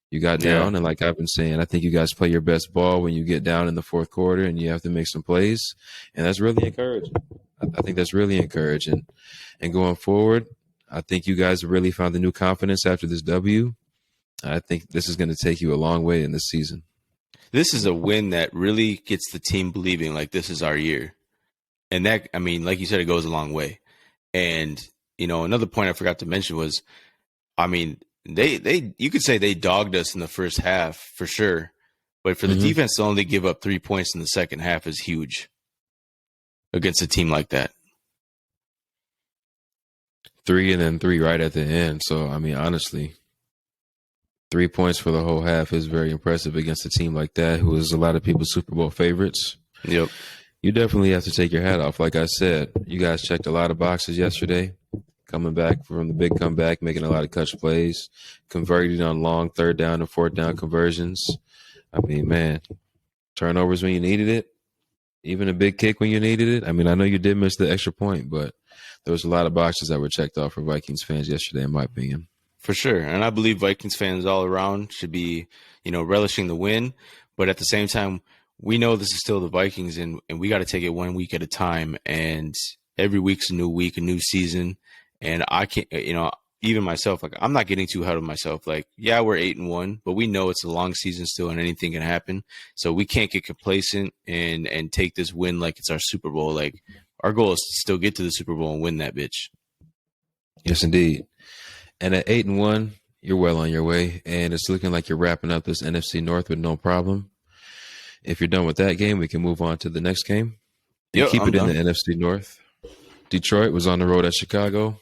You got down, and like I've been saying, I think you guys play your best ball when you get down in the fourth quarter and you have to make some plays, and that's really encouraging. I think that's really encouraging. And going forward, I think you guys have really found the new confidence after this W. I think this is going to take you a long way in this season. This is a win that really gets the team believing like this is our year. And that, I mean, like you said, it goes a long way. And, another point I forgot to mention was, I mean, you could say they dogged us in the first half for sure. But for the defense to only give up 3 points in the second half is huge against a team like that. 3 and then 3 right at the end. So, I mean, honestly, 3 points for the whole half is very impressive against a team like that, who is a lot of people's Super Bowl favorites. Yep. You definitely have to take your hat off. Like I said, you guys checked a lot of boxes yesterday, coming back from the big comeback, making a lot of clutch plays, converting on long 3rd down and 4th down conversions. I mean, man, turnovers when you needed it, even a big kick when you needed it. I mean, I know you did miss the extra point, but there was a lot of boxes that were checked off for Vikings fans yesterday, in my opinion. For sure. And I believe Vikings fans all around should be, relishing the win. But at the same time, we know this is still the Vikings, and we got to take it 1 week at a time. And every week's a new week, a new season. And I can't, even myself, like, I'm not getting too hard on myself. Like, yeah, we're 8-1, but we know it's a long season still, and anything can happen. So we can't get complacent and take this win like it's our Super Bowl. Like, our goal is to still get to the Super Bowl and win that bitch. Yes, indeed. And at 8-1, you're well on your way, and it's looking like you're wrapping up this NFC North with no problem. If you're done with that game, we can move on to the next game and Yep, keep I'm it in done. the NFC North. Detroit was on the road at Chicago,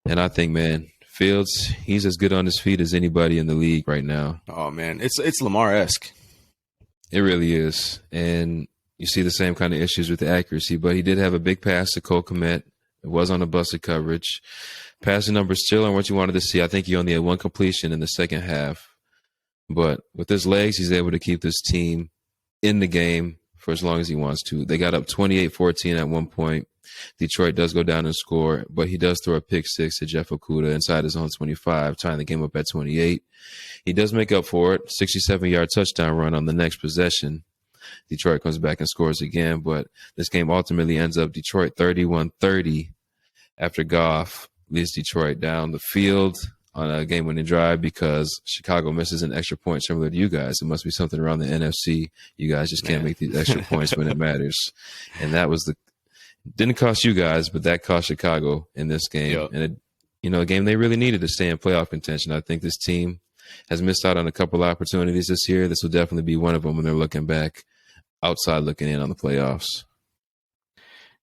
and I think, man, Fields, he's as good on his feet as anybody in the league right now. Oh man, it's Lamar-esque. It really is, and you see the same kind of issues with the accuracy, but he did have a big pass to Cole Kmet. It was on a busted coverage. Passing numbers still on what you wanted to see. I think he only had one completion in the second half. But with his legs, he's able to keep this team in the game for as long as he wants to. They got up 28-14 at one point. Detroit does go down and score, but he does throw a pick six to Jeff Okudah inside his own 25, tying the game up at 28. He does make up for it. 67-yard touchdown run on the next possession. Detroit comes back and scores again, but this game ultimately ends up Detroit 31-30 after Goff leads Detroit down the field on a game-winning drive because Chicago misses an extra point similar to you guys. It must be something around the NFC. You guys just can't make these extra points when it matters. And that was didn't cost you guys, but that cost Chicago in this game. Yep. And, a game they really needed to stay in playoff contention. I think this team has missed out on a couple of opportunities this year. This will definitely be one of them when they're looking back, outside looking in on the playoffs.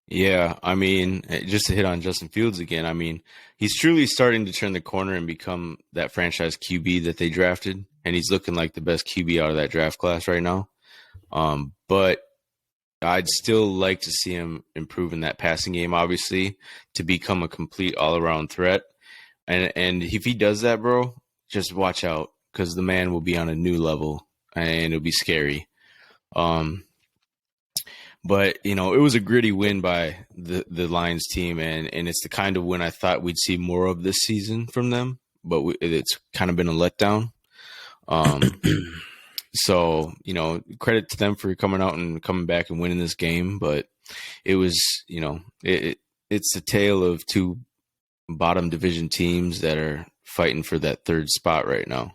Yeah, I mean, just to hit on Justin Fields again, I mean, he's truly starting to turn the corner and become that franchise QB that they drafted, and he's looking like the best QB out of that draft class right now. But I'd still like to see him improve in that passing game, obviously, to become a complete all-around threat. And if he does that, bro, just watch out because the man will be on a new level, and it'll be scary. But, it was a gritty win by the Lions team, and it's the kind of win I thought we'd see more of this season from them, but it's kind of been a letdown. So, credit to them for coming out and coming back and winning this game, but it was, it's a tale of two bottom division teams that are fighting for that third spot right now.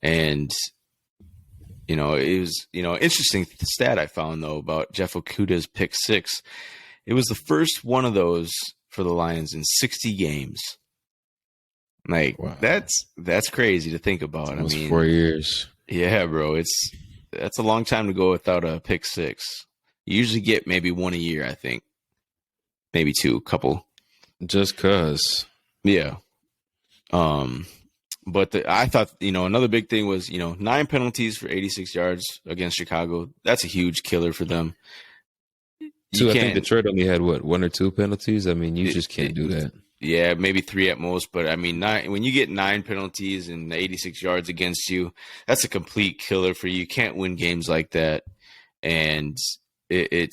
And it was, interesting stat I found, though, about Jeff Okudah's pick six. It was the first one of those for the Lions in 60 games. Like, wow. That's crazy to think about. Almost 4 years. Yeah, bro. That's a long time to go without a pick six. You usually get maybe one a year, I think. Maybe two, a couple. Just cause. Yeah. But I thought, another big thing was, 9 penalties for 86 yards against Chicago. That's a huge killer for them. I think Detroit only had, 1 or 2 penalties? I mean, you just can't do that. Yeah, maybe 3 at most. But, I mean, when you get 9 penalties and 86 yards against you, that's a complete killer for you. You can't win games like that. And in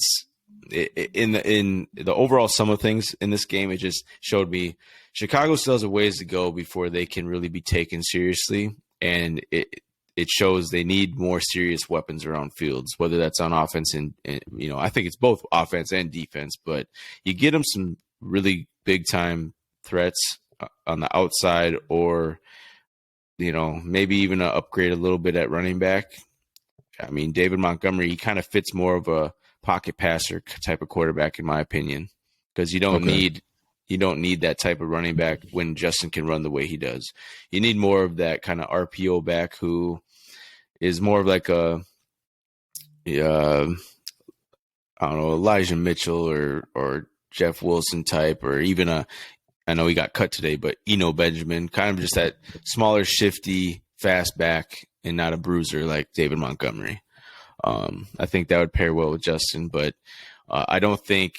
the overall sum of things in this game, it just showed me Chicago still has a ways to go before they can really be taken seriously, and it shows they need more serious weapons around Fields, whether that's on offense and I think it's both offense and defense. But you get them some really big time threats on the outside, or maybe even upgrade a little bit at running back. I mean, David Montgomery, he kind of fits more of a pocket passer type of quarterback, in my opinion, because you don't need that type of running back when Justin can run the way he does. You need more of that kind of RPO back who is more of like Elijah Mitchell or Jeff Wilson type, or even I know he got cut today, but Benjamin, kind of just that smaller, shifty, fast back and not a bruiser like David Montgomery. I think that would pair well with Justin, but I don't think,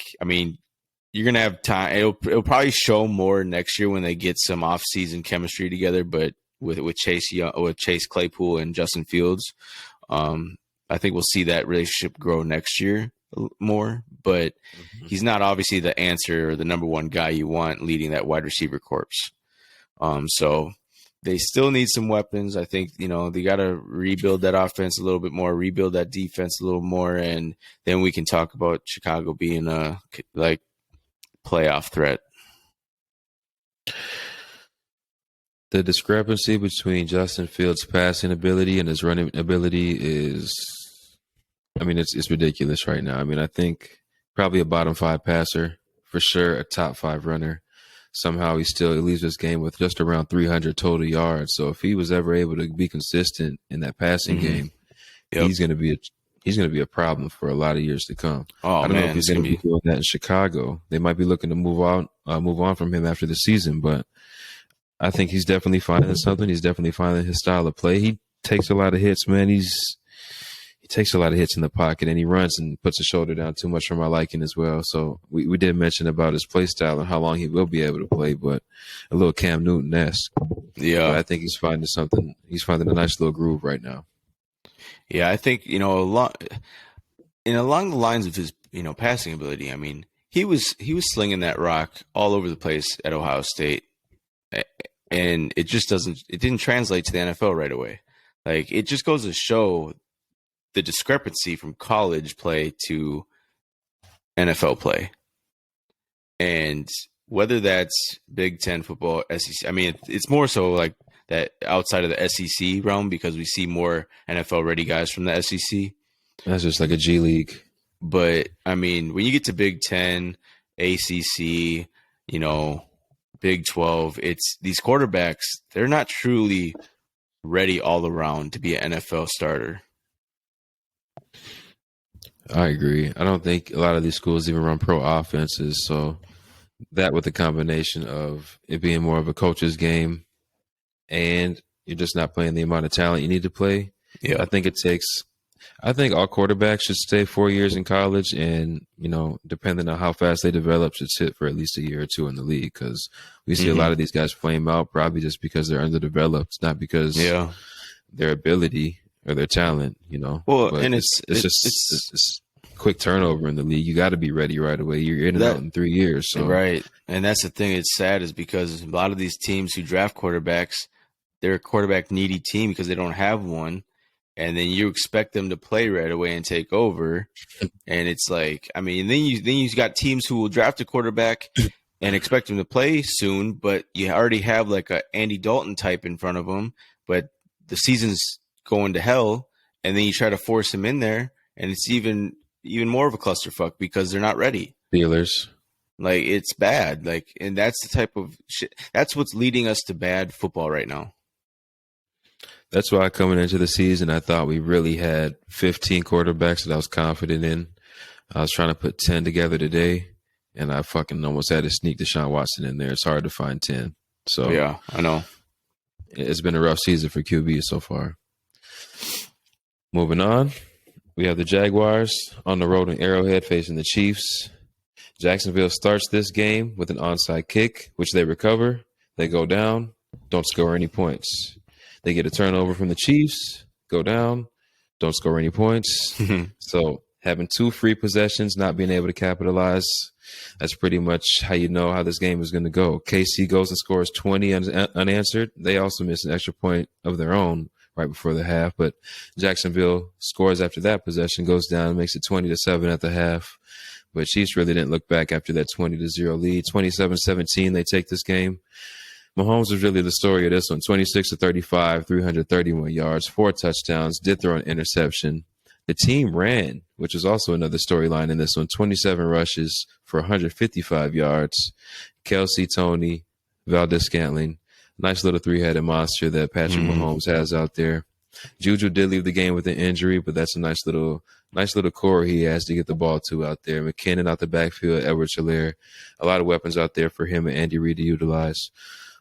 you're going to have time. It'll probably show more next year when they get some off-season chemistry together, but with Chase Claypool and Justin Fields, I think we'll see that relationship grow next year more, but he's not obviously the answer or the number one guy you want leading that wide receiver corps. So they still need some weapons. I think, they got to rebuild that offense a little bit more, rebuild that defense a little more, and then we can talk about Chicago being a playoff threat. The discrepancy between Justin Fields' passing ability and his running ability is, it's ridiculous right now. I think probably a bottom 5 passer, for sure, a top 5 runner. Somehow he leaves this game with just around 300 total yards. So if he was ever able to be consistent in that passing game, he's going to be a problem for a lot of years to come. Oh, I don't know if he's going to be doing that in Chicago. They might be looking to move on from him after the season, but I think he's definitely finding something. He's definitely finding his style of play. He takes a lot of hits, man. He takes a lot of hits in the pocket, and he runs and puts his shoulder down too much for my liking as well. So we did mention about his play style and how long he will be able to play, but a little Cam Newton-esque. Yeah. But I think he's finding something. He's finding a nice little groove right now. Yeah, I think, along the lines of his, passing ability, he was slinging that rock all over the place at Ohio State. And it didn't translate to the NFL right away. Like, it just goes to show the discrepancy from college play to NFL play. And whether that's Big Ten football, SEC, it's more so like that outside of the SEC realm, because we see more NFL ready guys from the SEC. That's just like a G League. But when you get to Big Ten, ACC, Big 12, it's these quarterbacks, they're not truly ready all around to be an NFL starter. I agree. I don't think a lot of these schools even run pro offenses. So that, with the combination of it being more of a coach's game and you're just not playing the amount of talent you need to play. Yeah. I think all quarterbacks should stay 4 years in college, and, depending on how fast they develop, should sit for at least a year or two in the league, because we see a lot of these guys flame out probably just because they're underdeveloped, not because their ability or their talent, Well, but and it's just quick turnover in the league. You got to be ready right away. You're in and out in 3 years. So. Right. And that's the thing. It's sad, is because a lot of these teams who draft quarterbacks, they're a quarterback needy team because they don't have one. And then you expect them to play right away and take over. And it's like, then you got teams who will draft a quarterback and expect him to play soon, but you already have like a Andy Dalton type in front of them, but the season's going to hell. And then you try to force him in there, and it's even more of a clusterfuck because they're not ready. Steelers. Like, it's bad. Like, and that's the type of shit. That's what's leading us to bad football right now. That's why coming into the season, I thought we really had 15 quarterbacks that I was confident in. I was trying to put 10 together today, and I fucking almost had to sneak Deshaun Watson in there. It's hard to find 10. So yeah, I know. It's been a rough season for QB so far. Moving on, we have the Jaguars on the road in Arrowhead facing the Chiefs. Jacksonville starts this game with an onside kick, which they recover. They go down, don't score any points. They get a turnover from the Chiefs, go down, don't score any points. So having 2 free possessions, not being able to capitalize, that's pretty much how you know how this game is going to go. KC goes and scores 20 unanswered. They also miss an extra point of their own right before the half, but Jacksonville scores after that possession, goes down, and makes it 20-7 at the half. But Chiefs really didn't look back after that 20-0 lead. 27-17, they take this game. Mahomes was really the story of this one. 26-35, 331 yards, 4 touchdowns, did throw an interception. The team ran, which was also another storyline in this one. 27 rushes for 155 yards. Kelsey, Tony, Valdez-Scantling. Nice little 3-headed monster that Patrick Mahomes has out there. Juju did leave the game with an injury, but that's a nice little core he has to get the ball to out there. McKinnon out the backfield, Edwards-Helaire. A lot of weapons out there for him and Andy Reid to utilize.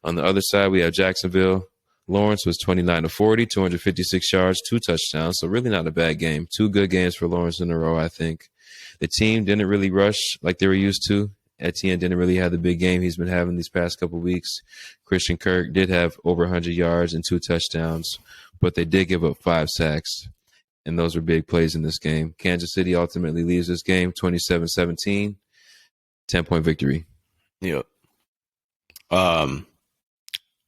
On the other side, we have Jacksonville. Lawrence was 29-40, 256 yards, 2 touchdowns. So really not a bad game. 2 good games for Lawrence in a row, I think. The team didn't really rush like they were used to. Etienne didn't really have the big game he's been having these past couple weeks. Christian Kirk did have over 100 yards and 2 touchdowns, but they did give up 5 sacks, and those were big plays in this game. Kansas City ultimately leaves this game 27-17, 10-point victory. Yep.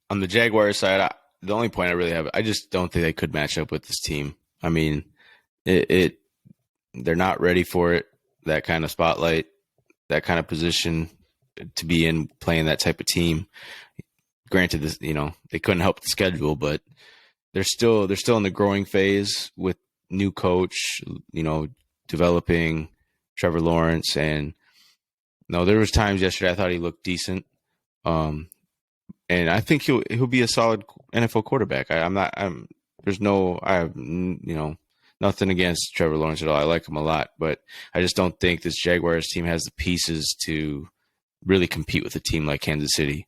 On the Jaguars side, the only point I really have, I just don't think they could match up with this team. I mean, they're not ready for it. That kind of spotlight, that kind of position to be in, playing that type of team. Granted, this, they couldn't help the schedule, but they're still in the growing phase with new coach, developing Trevor Lawrence. And no, there was times yesterday I thought he looked decent. And I think he'll be a solid NFL quarterback. I have nothing against Trevor Lawrence at all. I like him a lot, but I just don't think this Jaguars team has the pieces to really compete with a team like Kansas City.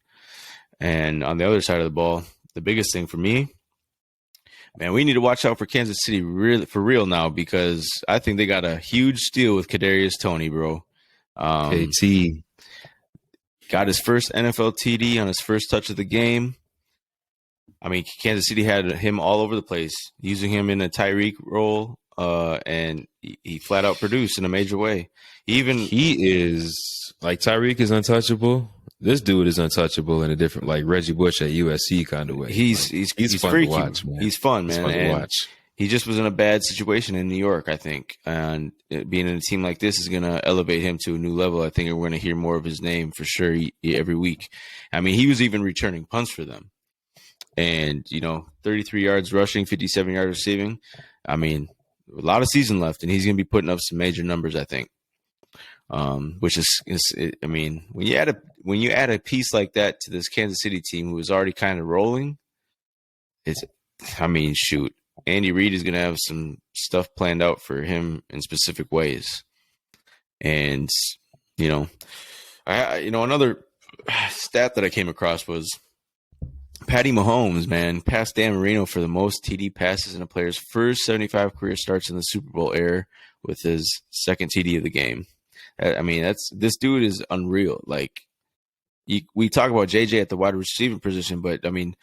And on the other side of the ball, the biggest thing for me, man, we need to watch out for Kansas City for real now, because I think they got a huge steal with Kadarius Toney, bro. KT got his first NFL TD on his first touch of the game. I mean, Kansas City had him all over the place, using him in a Tyreek role, and he flat out produced in a major way. He is like, Tyreek is untouchable. This dude is untouchable in a different, like Reggie Bush at USC kind of way. He's fun freaky. to watch, man. He's fun, man. He's fun to watch. He just was in a bad situation in New York, I think. And being in a team like this is going to elevate him to a new level. I think we're going to hear more of his name for sure every week. I mean, he was even returning punts for them. And, 33 yards rushing, 57 yards receiving. I mean, a lot of season left, and he's going to be putting up some major numbers, I think. Which is I mean, when you add a piece like that to this Kansas City team who is already kind of rolling, shoot, Andy Reid is going to have some stuff planned out for him in specific ways. And, another stat that I came across was Patty Mahomes, man, passed Dan Marino for the most TD passes in a player's first 75 career starts in the Super Bowl era with his second TD of the game. I mean, this dude is unreal. Like, we talk about JJ at the wide receiver position, but I mean,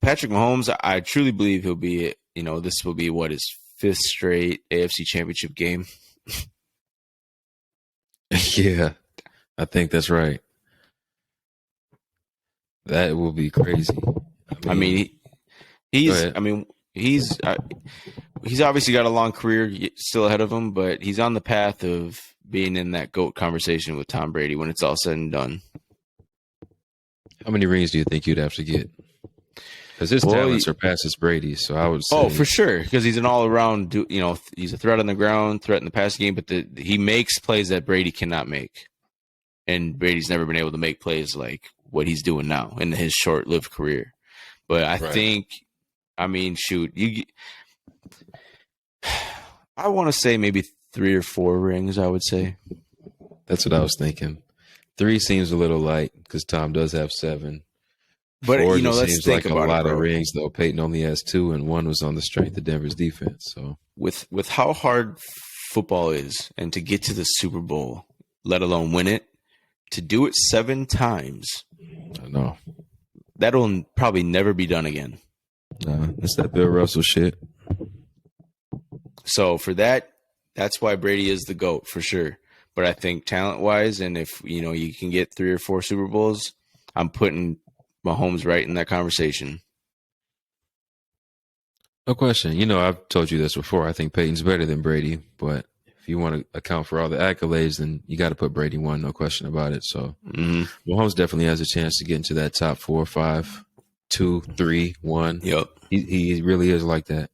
Patrick Mahomes, I truly believe he'll be, this will be his fifth straight AFC Championship game. Yeah, I think that's right. That will be crazy. He's obviously got a long career still ahead of him, but he's on the path of being in that GOAT conversation with Tom Brady when it's all said and done. How many rings do you think you'd have to get? Because his talent surpasses Brady's, so I would say. Oh, for sure, because he's an all-around, he's a threat on the ground, threat in the passing game, but he makes plays that Brady cannot make. And Brady's never been able to make plays like what he's doing now in his short-lived career. But I think, I want to say maybe 3 or 4 rings, I would say. That's what I was thinking. 3 seems a little light because Tom does have 7. But, 4 let's seems think like about a lot it, of rings, though. Peyton only has 2, and 1 was on the strength of Denver's defense. So with how hard football is, and to get to the Super Bowl, let alone win it, to do it 7 times, I know that'll probably never be done again. It's that Bill Russell shit. So for that's why Brady is the GOAT for sure. But I think talent-wise, and if you can get 3 or 4 Super Bowls, I'm putting Mahomes right in that conversation. No question. I've told you this before. I think Peyton's better than Brady, but if you want to account for all the accolades, then you got to put Brady 1, no question about it. So Mahomes definitely has a chance to get into that top 4 or 5, 2, 3, 1. Yep. He really is like that.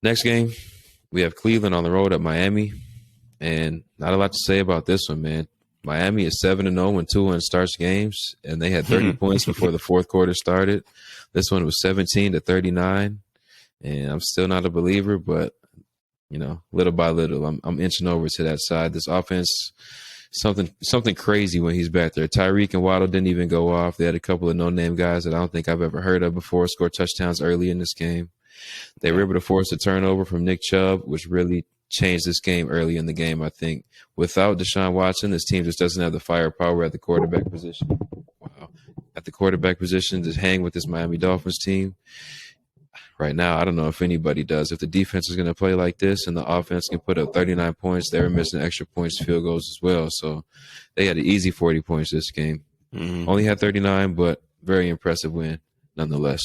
Next game, we have Cleveland on the road at Miami, and not a lot to say about this one, man. Miami is 7-0 when Tua starts games, and they had 30 points before the fourth quarter started. This one was 17-39, and I'm still not a believer, but little by little, I'm inching over to that side. This offense, something crazy when he's back there. Tyreek and Waddle didn't even go off. They had a couple of no-name guys that I don't think I've ever heard of before score touchdowns early in this game. They were able to force a turnover from Nick Chubb, which really changed this game early in the game, I think. Without Deshaun Watson, this team just doesn't have the firepower at the quarterback position. Wow. At the quarterback position to hang with this Miami Dolphins team. Right now, I don't know if anybody does. If the defense is going to play like this and the offense can put up 39 points, they were missing extra points, field goals as well. So they had an easy 40 points this game. Only had 39, but very impressive win. nonetheless.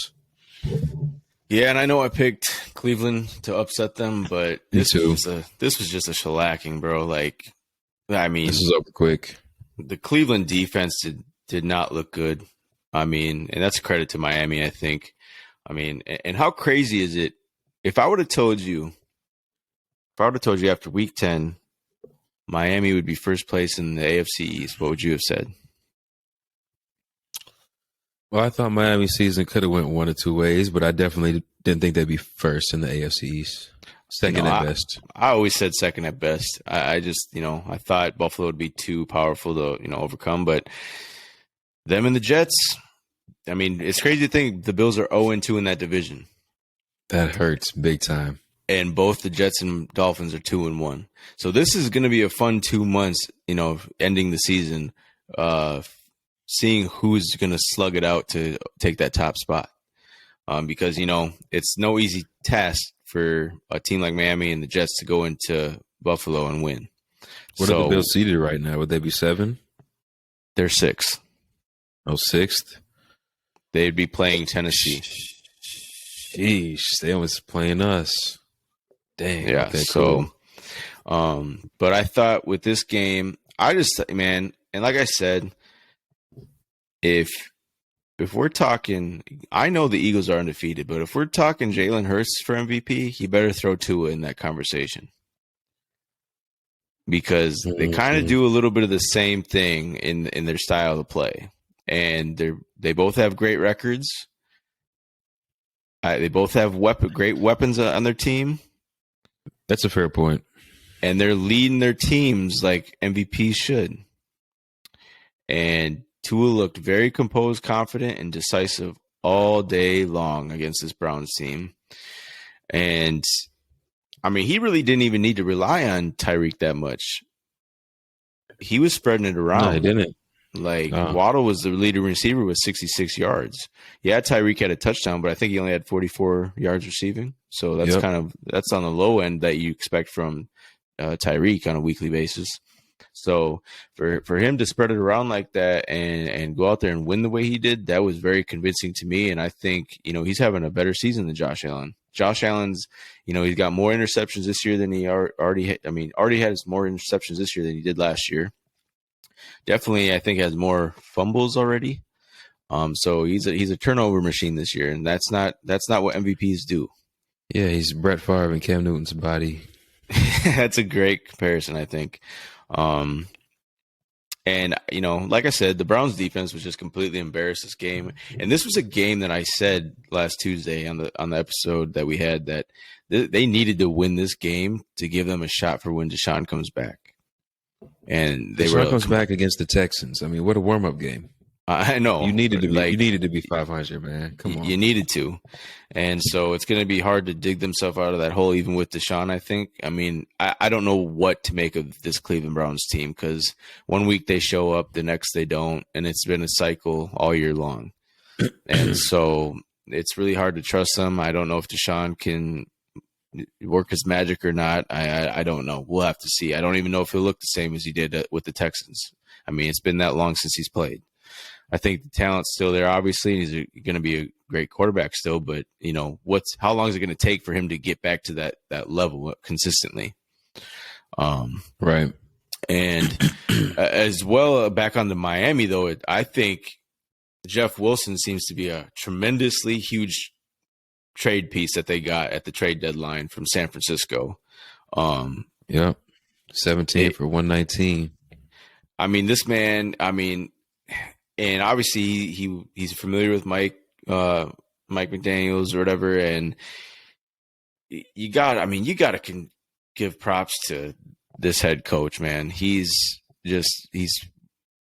Yeah, and I know I picked Cleveland to upset them, but Me this too. was just a shellacking, bro. Like, I mean, This is over quick. the Cleveland defense did not look good. I mean, and that's a credit to Miami, I think. I mean, and how crazy is it? If I would have told you after week 10, Miami would be first place in the AFC East, what would you have said? Well, I thought Miami season could have went one or two ways, but I definitely didn't think they'd be first in the AFC East. Second at best. I always said second at best. I just, I thought Buffalo would be too powerful to, overcome, but them and the Jets, I mean, it's crazy to think the Bills are 0-2 in that division. That hurts big time. And both the Jets and Dolphins are 2-1. So this is going to be a fun 2 months, ending the season, seeing who's going to slug it out to take that top spot. Because, it's no easy task for a team like Miami and the Jets to go into Buffalo and win. What are the Bills seated right now? Would they be 7? They're 6th. Oh, 6th? They'd be playing Tennessee. Sheesh, they was playing us. Dang. Yeah. Okay, so, cool. But I thought with this game, and like I said, if we're talking, I know the Eagles are undefeated, but if we're talking Jalen Hurts for MVP, he better throw Tua in that conversation. Because they kind of do a little bit of the same thing in their style of play. And they both have great records. They both have great weapons on their team. That's a fair point. And they're leading their teams like MVPs should. And Tua looked very composed, confident, and decisive all day long against this Browns team. And, I mean, he really didn't even need to rely on Tyreek that much. He was spreading it around. No, he didn't. Like, Waddle was the leading receiver with 66 yards. Yeah, Tyreek had a touchdown, but I think he only had 44 yards receiving. So that's that's on the low end that you expect from Tyreek on a weekly basis. So for him to spread it around like that and go out there and win the way he did, that was very convincing to me. And I think, he's having a better season than Josh Allen. Josh Allen's, he's got more interceptions this year than he already had. I mean, already has more interceptions this year than he did last year. Definitely, I think has more fumbles already. So he's a turnover machine this year, and that's not what MVPs do. Yeah, he's Brett Favre and Cam Newton's body. That's a great comparison, I think. And like I said, the Browns defense was just completely embarrassed this game. And this was a game that I said last Tuesday on the episode that we had that they needed to win this game to give them a shot for when Deshaun comes back. And Deshaun comes back against the Texans. I mean, what a warm-up game. I know. You needed to be 500, man. Come on. You needed to. And so it's going to be hard to dig themselves out of that hole, even with Deshaun, I think. I mean, I don't know what to make of this Cleveland Browns team because one week they show up, the next they don't, and it's been a cycle all year long. And so it's really hard to trust them. I don't know if Deshaun can work his magic or not. I don't know. We'll have to see. I don't even know if he'll look the same as he did with the Texans. I mean, it's been that long since he's played. I think the talent's still there, obviously. He's going to be a great quarterback still, but how long is it going to take for him to get back to that level consistently? Right. And as well, back on to Miami, though, I think Jeff Wilson seems to be a tremendously huge trade piece that they got at the trade deadline from San Francisco. 17 for 119. I mean, this man, and obviously he's familiar with Mike McDaniels or whatever, and you got to give props to this head coach, man. He's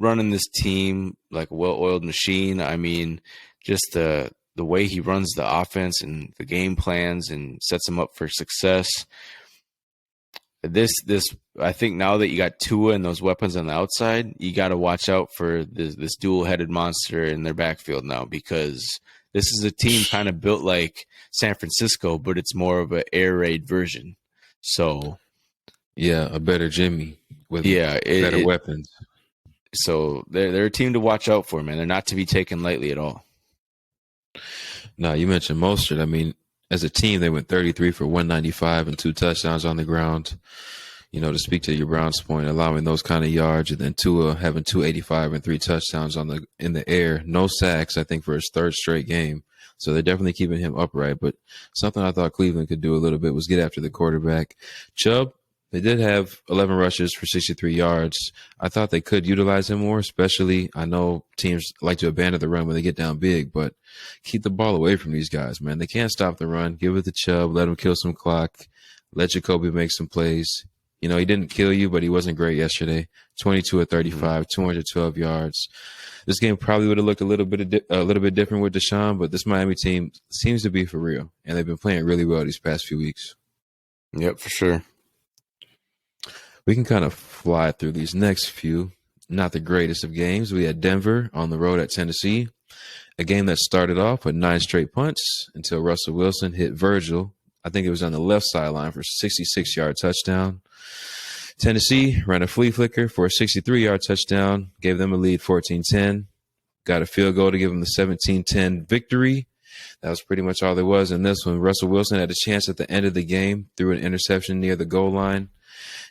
running this team like a well-oiled machine. I mean, just the way he runs the offense and the game plans and sets them up for success. This I think now that you got Tua and those weapons on the outside, you got to watch out for this dual-headed monster in their backfield now, because this is a team kind of built like San Francisco, but it's more of an air raid version. So yeah, a better Jimmy with better weapons. So they're a team to watch out for, man. They're not to be taken lightly at all. Now, you mentioned Mostert. I mean, as a team, they went 33 for 195 and 2 touchdowns on the ground. You know, to speak to your Browns point, allowing those kind of yards, and then Tua having 285 and 3 touchdowns in the air, no sacks, I think, for his third straight game. So they're definitely keeping him upright. But something I thought Cleveland could do a little bit was get after the quarterback. Chubb, they did have 11 rushes for 63 yards. I thought they could utilize him more, especially I know teams like to abandon the run when they get down big, but keep the ball away from these guys, man. They can't stop the run. Give it to Chubb. Let him kill some clock. Let Jacoby make some plays. You know, he didn't kill you, but he wasn't great yesterday. 22 of 35, 212 yards. This game probably would have looked a little bit different with Deshaun, but this Miami team seems to be for real, and they've been playing really well these past few weeks. Yep, for sure. We can kind of fly through these next few. Not the greatest of games. We had Denver on the road at Tennessee, a game that started off with 9 straight punts until Russell Wilson hit Virgil. I think it was on the left sideline for a 66-yard touchdown. Tennessee ran a flea flicker for a 63-yard touchdown, gave them a lead 14-10. Got a field goal to give them the 17-10 victory. That was pretty much all there was in this one. Russell Wilson had a chance at the end of the game, threw an interception near the goal line.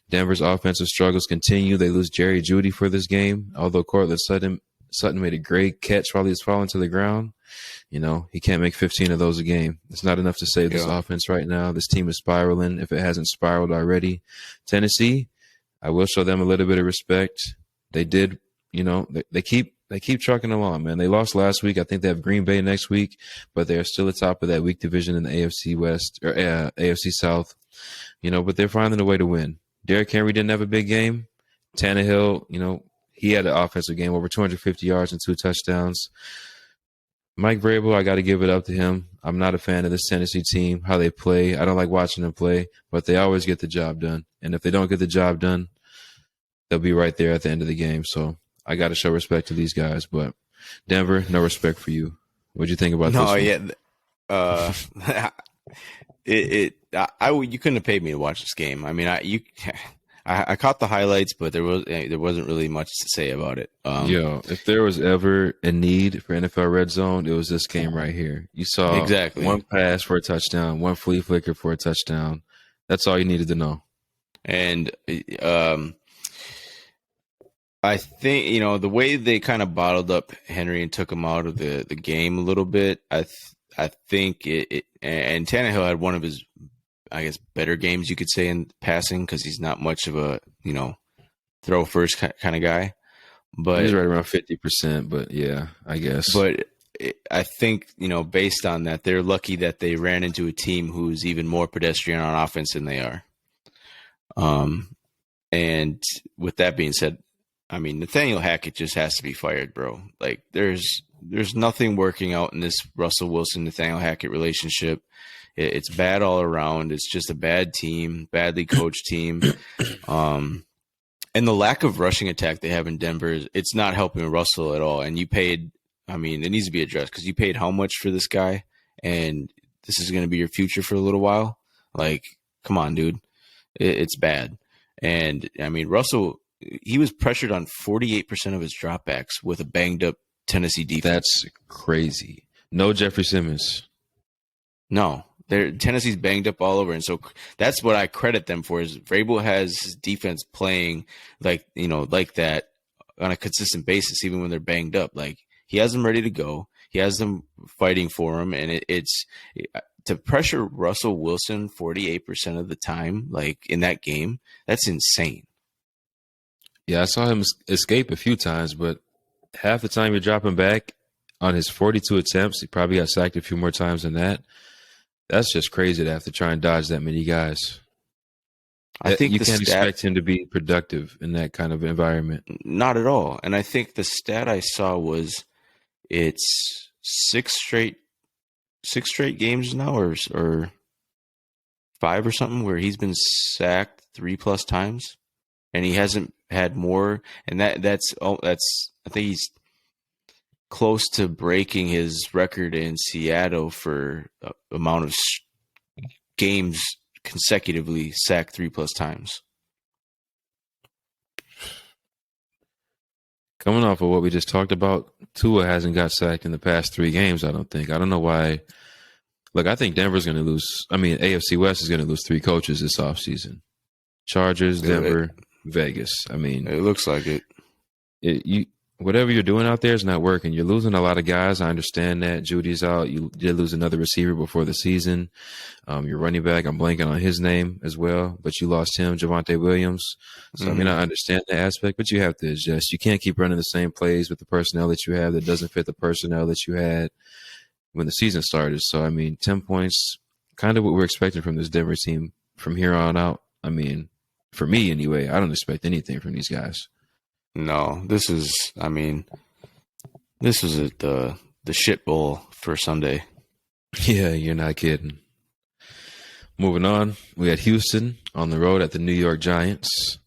Denver's offensive struggles continue. They lose Jerry Jeudy for this game, although Cortland Sutton made a great catch while he was falling to the ground. You know, he can't make 15 of those a game. It's not enough to save this offense right now. This team is spiraling if it hasn't spiraled already. Tennessee, I will show them a little bit of respect. They did, you know, they keep trucking along, man. They lost last week. I think they have Green Bay next week, but they're still atop of that weak division in the AFC West or AFC South. You know, but they're finding a way to win. Derrick Henry didn't have a big game. Tannehill, you know, he had an offensive game, over 250 yards and 2 touchdowns. Mike Vrabel, I got to give it up to him. I'm not a fan of this Tennessee team, how they play. I don't like watching them play, but they always get the job done. And if they don't get the job done, they'll be right there at the end of the game. So I got to show respect to these guys. But Denver, no respect for you. What'd you think about this one? You couldn't have paid me to watch this game. I mean, I caught the highlights, but there wasn't really much to say about it. If there was ever a need for NFL Red Zone, it was this game right here. You saw exactly one pass for a touchdown, one flea flicker for a touchdown. That's all you needed to know. And I think, you know, the way they kind of bottled up Henry and took him out of the game a little bit, I think and Tannehill had one of his, I guess, better games, you could say, in passing, because he's not much of a, you know, throw first kind of guy. But he's right around 50%, but yeah, I guess. But I think, you know, based on that, they're lucky that they ran into a team who's even more pedestrian on offense than they are. And with that being said, I mean, Nathaniel Hackett just has to be fired, bro. Like, there's nothing working out in this Russell Wilson-Nathaniel Hackett relationship. It's bad all around. It's just a bad team, badly coached team. And the lack of rushing attack they have in Denver, it's not helping Russell at all. And you paid, I mean, it needs to be addressed, because you paid how much for this guy? And this is going to be your future for a little while? Like, come on, dude. It's bad. And, I mean, Russell, he was pressured on 48% of his dropbacks with a banged-up Tennessee defense. That's crazy. No Jeffrey Simmons. No. Tennessee's banged up all over, and so that's what I credit them for. Is Vrabel has his defense playing like that on a consistent basis, even when they're banged up. Like, he has them ready to go. He has them fighting for him, and it's to pressure Russell Wilson 48% of the time, like in that game. That's insane. Yeah, I saw him escape a few times, but half the time you're dropping back on his 42 attempts. He probably got sacked a few more times than that. That's just crazy to have to try and dodge that many guys. I think you can't expect him to be productive in that kind of environment. Not at all. And I think the stat I saw was it's six straight games now, or 5 or something, where he's been sacked 3+ times, and he hasn't had more. And that's I think he's close to breaking his record in Seattle for amount of games consecutively sacked 3+ times. Coming off of what we just talked about, Tua hasn't got sacked in the past 3 games, I don't think. I don't know why. Look, I think Denver's going to lose. I mean, AFC West is going to lose 3 coaches this offseason. Chargers, Denver, Vegas. I mean, it looks like it. Whatever you're doing out there is not working. You're losing a lot of guys. I understand that. Judy's out. You did lose another receiver before the season. Your running back, I'm blanking on his name as well, but you lost him, Javonte Williams. So, I mean, I understand that aspect, but you have to adjust. You can't keep running the same plays with the personnel that you have that doesn't fit the personnel that you had when the season started. So, I mean, 10 points, kind of what we're expecting from this Denver team from here on out. I mean, for me anyway, I don't expect anything from these guys. No, this was the shit bowl for Sunday. Yeah, you're not kidding. Moving on, we had Houston on the road at the New York Giants.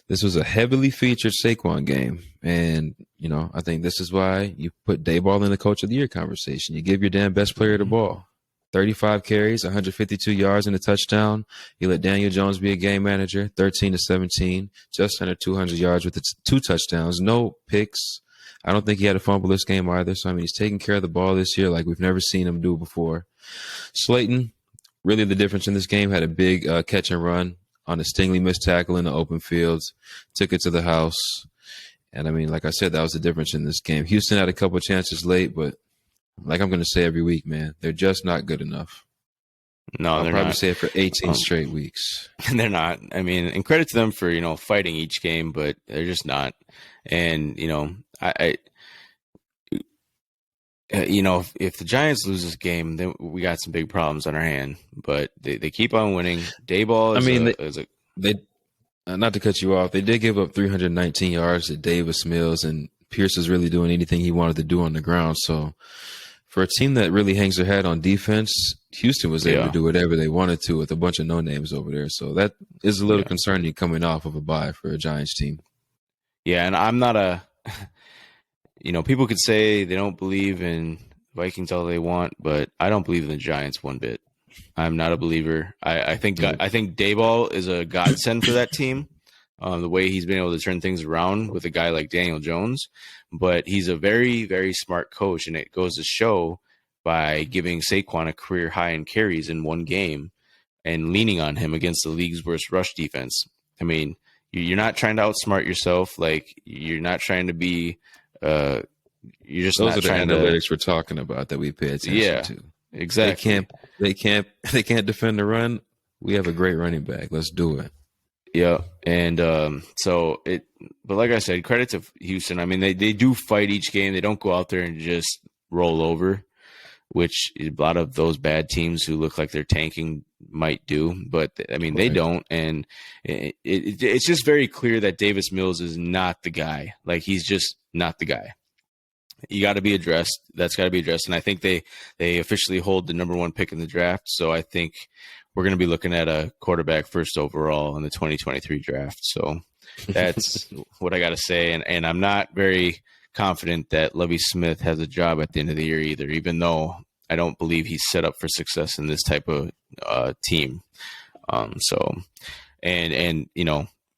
This was a heavily featured Saquon game. And, you know, I think this is why you put Daboll in the Coach of the Year conversation. You give your damn best player the ball. 35 carries, 152 yards and a touchdown. You let Daniel Jones be a game manager, 13-17, just under 200 yards with 2 touchdowns, no picks. I don't think he had a fumble this game either. So, I mean, he's taking care of the ball this year like we've never seen him do before. Slayton, really the difference in this game, had a big catch and run on a Stingley missed tackle in the open fields, took it to the house. And, I mean, like I said, that was the difference in this game. Houston had a couple of chances late, but like I'm going to say every week, man, they're just not good enough. No, I'll they're probably not. say it for 18 straight weeks. They're not. I mean, and credit to them for, fighting each game, but they're just not. And, if the Giants lose this game, then we got some big problems on our hand. But they keep on winning. Daboll they not to cut you off, they did give up 319 yards to Davis Mills, and Pierce is really doing anything he wanted to do on the ground. So for a team that really hangs their hat on defense, Houston was able to do whatever they wanted to with a bunch of no-names over there. So that is a little concerning coming off of a bye for a Giants team. Yeah, and I'm not people could say they don't believe in Vikings all they want, but I don't believe in the Giants one bit. I'm not a believer. I think Daboll is a godsend for that team. The way he's been able to turn things around with a guy like Daniel Jones. But he's a very, very smart coach, and it goes to show by giving Saquon a career high in carries in one game and leaning on him against the league's worst rush defense. I mean, you're not trying to outsmart yourself. Like, you're not trying to be you're just those not are the trying analytics we're talking about that we pay attention to. Exactly. They can't defend the run. We have a great running back. Let's do it. Yeah, and but like I said, credit to Houston. I mean, they do fight each game. They don't go out there and just roll over, which a lot of those bad teams who look like they're tanking might do. But, I mean, they don't, and it's just very clear that Davis Mills is not the guy. Like, he's just not the guy. You got to be addressed. That's got to be addressed, and I think they officially hold the number 1 pick in the draft, so I think we're going to be looking at a quarterback first overall in the 2023 draft. So that's what I got to say. And I'm not very confident that Lovie Smith has a job at the end of the year either, even though I don't believe he's set up for success in this type of team.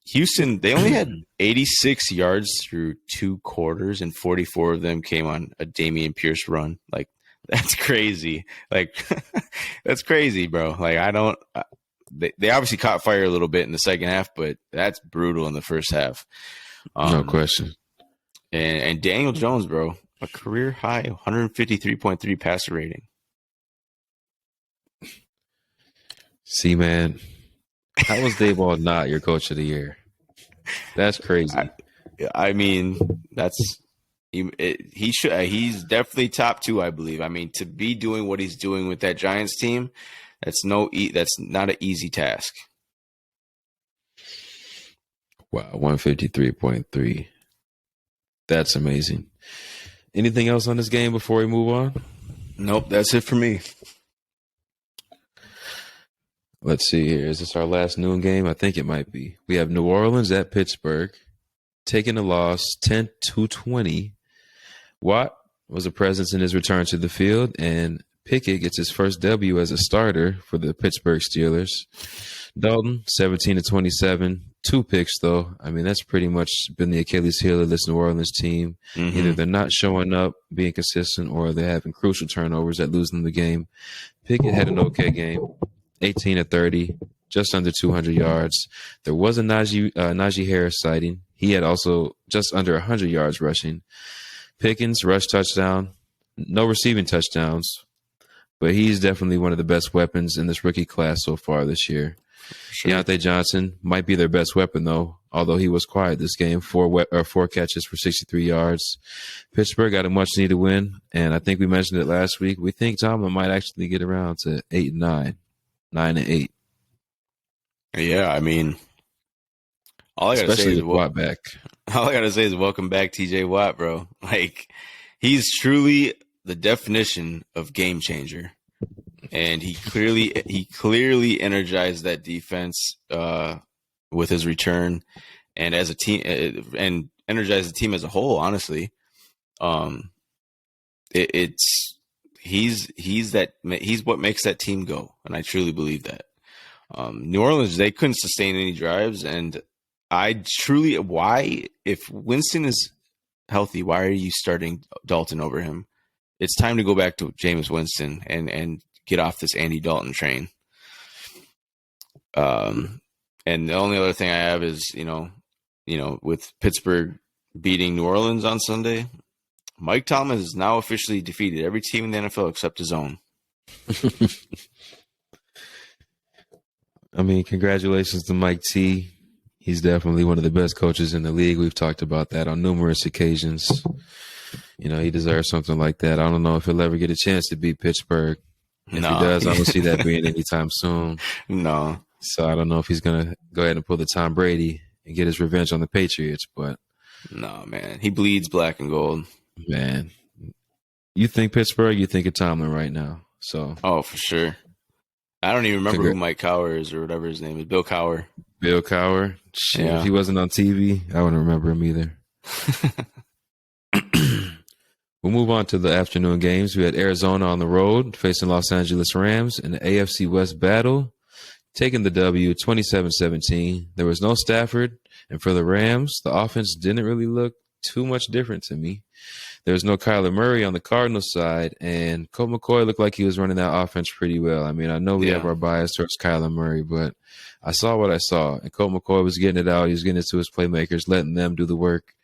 Houston, they only had 86 yards through 2 quarters, and 44 of them came on a Dameon Pierce run. Like, that's crazy. Like, that's crazy, bro. Like, they obviously caught fire a little bit in the second half, but that's brutal in the first half. No question. And Daniel Jones, bro, a career high 153.3 passer rating. See, man, how was Daboll not your Coach of the Year? That's crazy. I mean, he's definitely top 2, I believe. I mean, to be doing what he's doing with that Giants team, that's not an easy task. Wow, 153.3. That's amazing. Anything else on this game before we move on? Nope, that's it for me. Let's see here. Is this our last noon game? I think it might be. We have New Orleans at Pittsburgh, taking a loss 10-20. Watt was a presence in his return to the field, and Pickett gets his first W as a starter for the Pittsburgh Steelers. Dalton, 17 to 27, 2 picks though. I mean, that's pretty much been the Achilles heel of this New Orleans team. Either they're not showing up, being consistent, or they're having crucial turnovers that lose them the game. Pickett had an okay game, 18 to 30, just under 200 yards. There was a Najee Harris sighting. He had also just under 100 yards rushing. Pickens, rush touchdown, no receiving touchdowns, but he's definitely one of the best weapons in this rookie class so far this year. Sure. Deontay Johnson might be their best weapon, though, although he was quiet this game. 4 catches for 63 yards. Pittsburgh got a much-needed win, and I think we mentioned it last week. We think Tomlin might actually get around to 8-9, 9-8. Yeah, I mean, all I gotta say is Watt back. All I gotta say is welcome back, TJ Watt, bro. Like, he's truly the definition of game changer. And he clearly energized that defense with his return, and as a team, and energized the team as a whole. Honestly, he's what makes that team go, and I truly believe that. New Orleans, they couldn't sustain any drives, and why, if Winston is healthy, why are you starting Dalton over him? It's time to go back to Jameis Winston and get off this Andy Dalton train. And the only other thing I have is, with Pittsburgh beating New Orleans on Sunday, Mike Tomlin has now officially defeated every team in the NFL except his own. I mean, congratulations to Mike T. He's definitely one of the best coaches in the league. We've talked about that on numerous occasions. He deserves something like that. I don't know if he'll ever get a chance to beat Pittsburgh. If he does, I don't see that being anytime soon. No. So I don't know if he's going to go ahead and pull the Tom Brady and get his revenge on the Patriots. But no, man. He bleeds black and gold. Man. You think Pittsburgh, you think of Tomlin right now. So. Oh, for sure. I don't even remember who Mike Cowher is or whatever his name is. Bill Cowher. Bill Cowher. Shit, yeah. If he wasn't on TV, I wouldn't remember him either. We'll move on to the afternoon games. We had Arizona on the road facing Los Angeles Rams in the AFC West battle, taking the W 27-17. There was no Stafford, and for the Rams, the offense didn't really look too much different to me. There was no Kyler Murray on the Cardinals side, and Colt McCoy looked like he was running that offense pretty well. I mean, I know we have our bias towards Kyler Murray, but I saw what I saw, and Colt McCoy was getting it out. He was getting it to his playmakers, letting them do the work.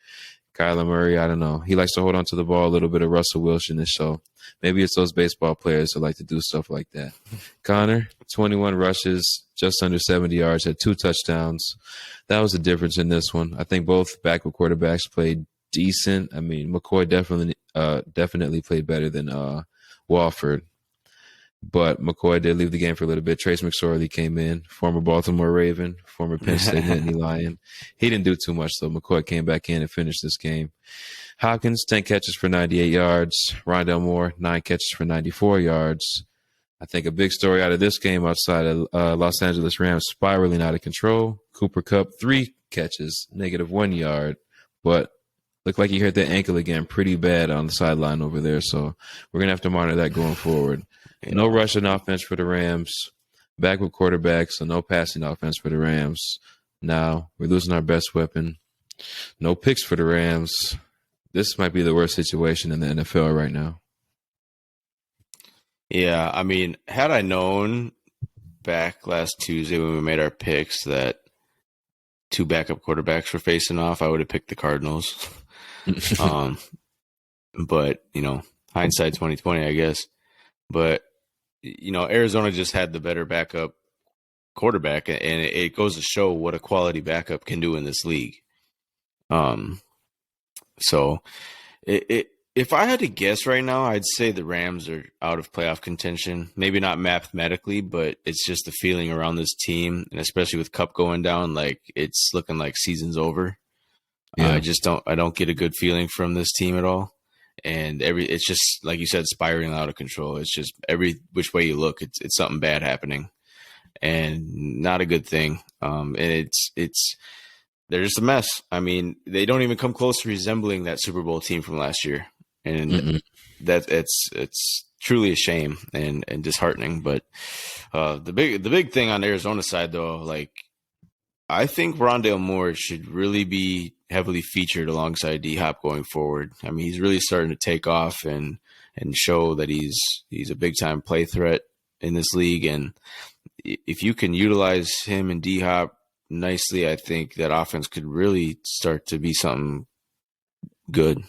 Kyler Murray, I don't know. He likes to hold on to the ball a little bit of Russell Wilson, and so maybe it's those baseball players that like to do stuff like that. Connor, 21 rushes, just under 70 yards, had 2 touchdowns. That was the difference in this one. I think both backup quarterbacks played decent. I mean, McCoy definitely played better than Walford. But McCoy did leave the game for a little bit. Trace McSorley came in, former Baltimore Raven, former Penn State Nittany Lion. He didn't do too much, though. McCoy came back in and finished this game. Hopkins, 10 catches for 98 yards. Rondale Moore, 9 catches for 94 yards. I think a big story out of this game outside of Los Angeles Rams spiraling out of control. Cooper Kupp, 3 catches, -1 yard. But looked like he hurt that ankle again pretty bad on the sideline over there. So we're going to have to monitor that going forward. No rushing offense for the Rams. Backup quarterback, so no passing offense for the Rams. Now we're losing our best weapon. No picks for the Rams. This might be the worst situation in the NFL right now. Yeah, I mean, had I known back last Tuesday when we made our picks that 2 backup quarterbacks were facing off, I would have picked the Cardinals. But, hindsight 2020, I guess. But, Arizona just had the better backup quarterback, and it goes to show what a quality backup can do in this league. So if I had to guess right now, I'd say the Rams are out of playoff contention. Maybe not mathematically, but it's just the feeling around this team, and especially with Kupp going down, like it's looking like season's over. Yeah. I don't get a good feeling from this team at all. And it's just like you said, spiraling out of control. It's just every which way you look, it's something bad happening, and not a good thing. And it's they're just a mess. I mean, they don't even come close to resembling that Super Bowl team from last year, and it's truly a shame and disheartening. But the big thing on Arizona's side, though, like, I think Rondale Moore should really be heavily featured alongside D-Hop going forward. I mean, he's really starting to take off and show that he's a big-time play threat in this league. And if you can utilize him and D-Hop nicely, I think that offense could really start to be something good.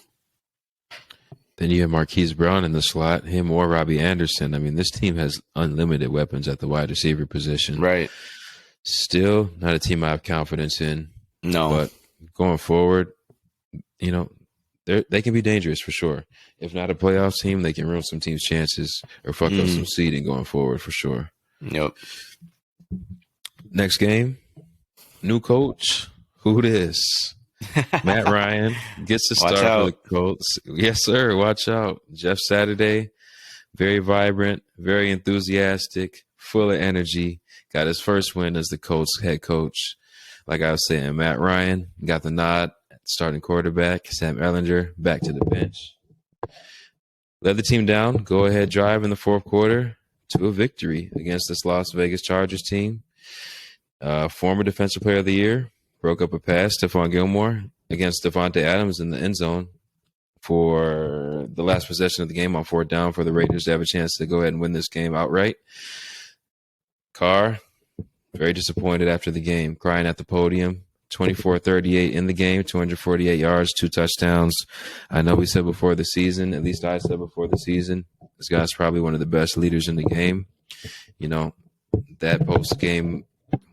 Then you have Marquise Brown in the slot, him or Robbie Anderson. I mean, this team has unlimited weapons at the wide receiver position. Right. Still not a team I have confidence in. No. But going forward, you know, they can be dangerous for sure. If not a playoff team, they can ruin some teams' chances or fuck up some seeding going forward for sure. Yep. Next game, new coach. Who this? Matt Ryan gets the start for the Colts. Yes, sir. Watch out. Jeff Saturday, very vibrant, very enthusiastic, full of energy. Got his first win as the Colts head coach. Like I was saying, Matt Ryan got the nod at starting quarterback. Sam Ehlinger back to the bench. Led the team down, go-ahead drive in the fourth quarter to a victory against this Las Vegas Chargers team. Former Defensive Player of the Year broke up a pass, Stephon Gilmore, against Devontae Adams in the end zone for the last possession of the game on fourth down for the Raiders to have a chance to go ahead and win this game outright. Carr, very disappointed after the game, crying at the podium. 24-38 in the game, 248 yards, 2 touchdowns. I know we said before the season, at least I said before the season, this guy's probably one of the best leaders in the game. You know, that post-game,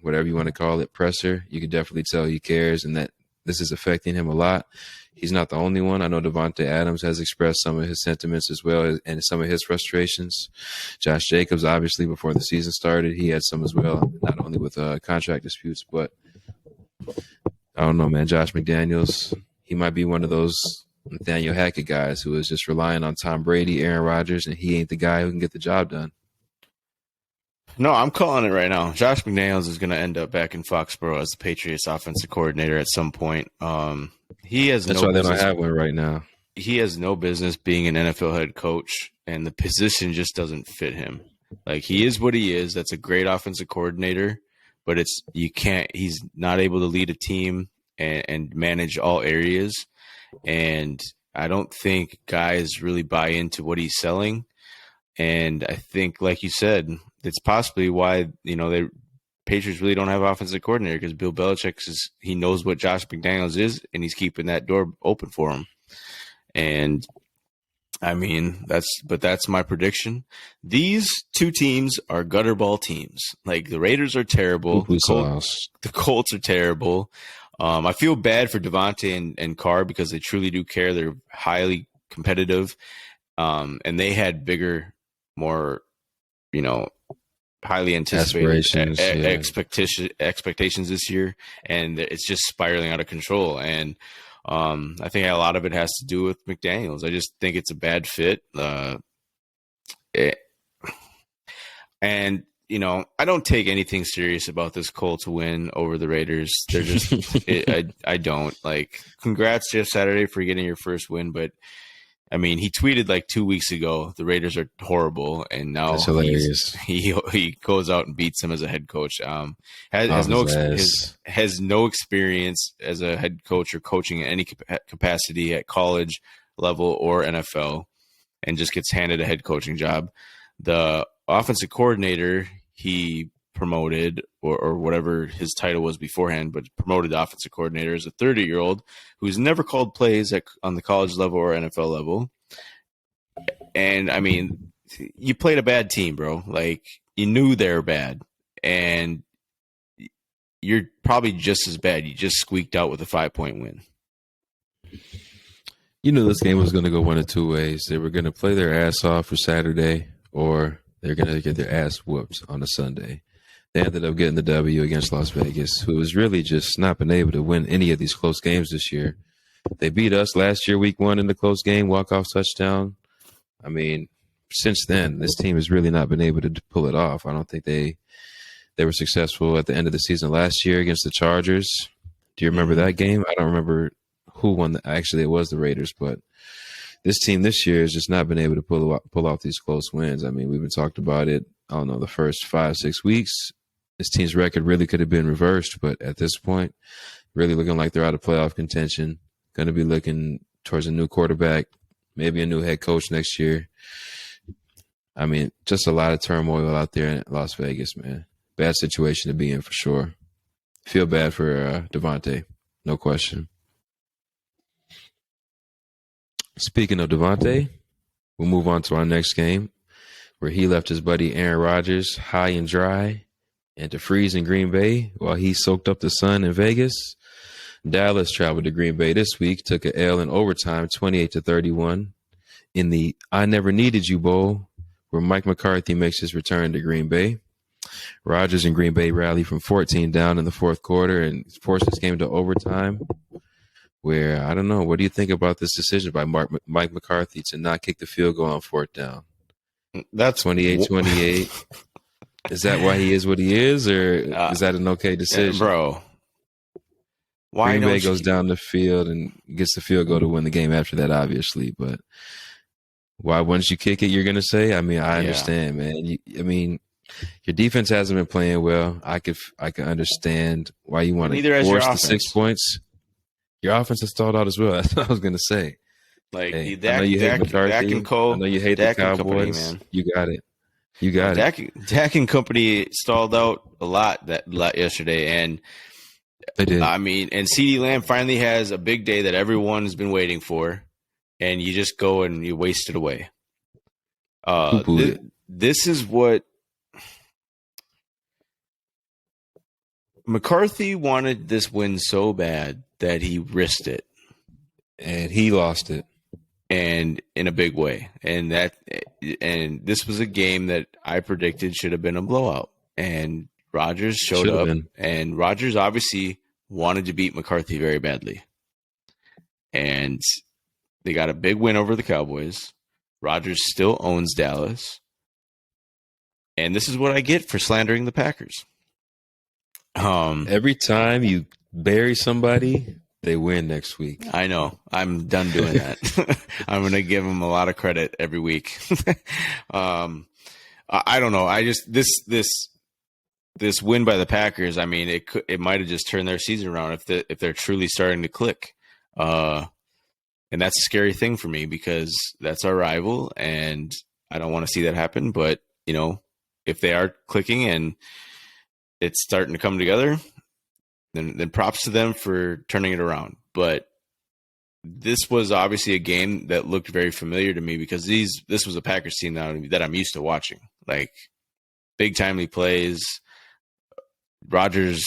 whatever you want to call it, presser, you can definitely tell he cares and that this is affecting him a lot. He's not the only one. I know Devontae Adams has expressed some of his sentiments as well and some of his frustrations. Josh Jacobs, obviously, before the season started, he had some as well, not only with contract disputes, but I don't know, man. Josh McDaniels, he might be one of those Nathaniel Hackett guys who is just relying on Tom Brady, Aaron Rodgers, and he ain't the guy who can get the job done. No, I'm calling it right now. Josh McDaniels is going to end up back in Foxborough as the Patriots offensive coordinator at some point. That's why they don't have one right now. He has no business being an NFL head coach, and the position just doesn't fit him. Like, he is what he is. That's a great offensive coordinator, but he's not able to lead a team and manage all areas. And I don't think guys really buy into what he's selling. And I think, like you said, it's possibly why, the Patriots really don't have offensive coordinator, because Bill Belichick he knows what Josh McDaniels is, and he's keeping that door open for him. And I mean, that's my prediction. These two teams are gutterball teams. Like, the Raiders are terrible. The Colts are terrible. I feel bad for Devontae and Carr because they truly do care. They're highly competitive. And they had bigger, more, highly anticipated expectations this year, and it's just spiraling out of control. And I think a lot of it has to do with McDaniels. I just think it's a bad fit. And I don't take anything serious about this Colts win over the Raiders. They're just, I don't. Like, congrats, Jeff Saturday, for getting your first win, but I mean, he tweeted like 2 weeks ago, the Raiders are horrible, and now he goes out and beats them as a head coach. Has no experience as a head coach or coaching in any capacity at college level or NFL, and just gets handed a head coaching job. The offensive coordinator he promoted, or whatever his title was beforehand, but promoted the offensive coordinator, is a 30-year-old who's never called plays on the college level or NFL level. And I mean, you played a bad team, bro. Like, you knew they were bad, and you're probably just as bad. You just squeaked out with a 5-point win. You knew this game was going to go one of two ways. They were going to play their ass off for Saturday, or they're going to get their ass whooped on a Sunday. They ended up getting the W against Las Vegas, who has really just not been able to win any of these close games this year. They beat us last year, week 1, in the close game, walk-off touchdown. I mean, since then, this team has really not been able to pull it off. I don't think they were successful at the end of the season last year against the Chargers. Do you remember that game? I don't remember who won. Actually, it was the Raiders, but this team this year has just not been able to pull off these close wins. I mean, we've been talked about it. I don't know, the first 5-6 weeks. This team's record really could have been reversed, but at this point, really looking like they're out of playoff contention. Going to be looking towards a new quarterback, maybe a new head coach next year. I mean, just a lot of turmoil out there in Las Vegas, man. Bad situation to be in for sure. Feel bad for Devontae, no question. Speaking of Devontae, we'll move on to our next game where he left his buddy Aaron Rodgers high and dry and to freeze in Green Bay while he soaked up the sun in Vegas. Dallas traveled to Green Bay this week, took an L in overtime, 28-31, in the I Never Needed You Bowl, where Mike McCarthy makes his return to Green Bay. Rodgers and Green Bay rally from 14 down in the fourth quarter and forced this game to overtime, where, I don't know, what do you think about this decision by Mike McCarthy to not kick the field goal on fourth down? That's 28-28. Is that why he is what he is, or is that an okay decision? Bro. Why Green Bay goes down the field and gets the field goal to win the game after that, obviously. But why, once you kick it, you're going to say? I mean, I understand, man. Your defense hasn't been playing well. I can understand why you want to force the 6 points. Your offense has stalled out as well. That's what I was going to say. Like, hey, I know you hate McCarthy. I know you hate the Cowboys. Company, man. You got it. Dak and company stalled out a lot yesterday, and they did. I mean, and CeeDee Lamb finally has a big day that everyone's been waiting for, and you just go and you waste it away. This is what McCarthy wanted, this win so bad that he risked it, and he lost it. And in a big way. And this was a game that I predicted should have been a blowout. And Rodgers showed up. And Rodgers obviously wanted to beat McCarthy very badly. And they got a big win over the Cowboys. Rodgers still owns Dallas. And this is what I get for slandering the Packers. Every time you bury somebody, they win next week. I know. I'm done doing that. I'm going to give them a lot of credit every week. I don't know. I just this win by the Packers. I mean, it might have just turned their season around if they're truly starting to click. And that's a scary thing for me because that's our rival, and I don't want to see that happen. But if they are clicking and it's starting to come together, then props to them for turning it around. But this was obviously a game that looked very familiar to me because this was a Packers team that I'm used to watching. Like, big timely plays, Rodgers,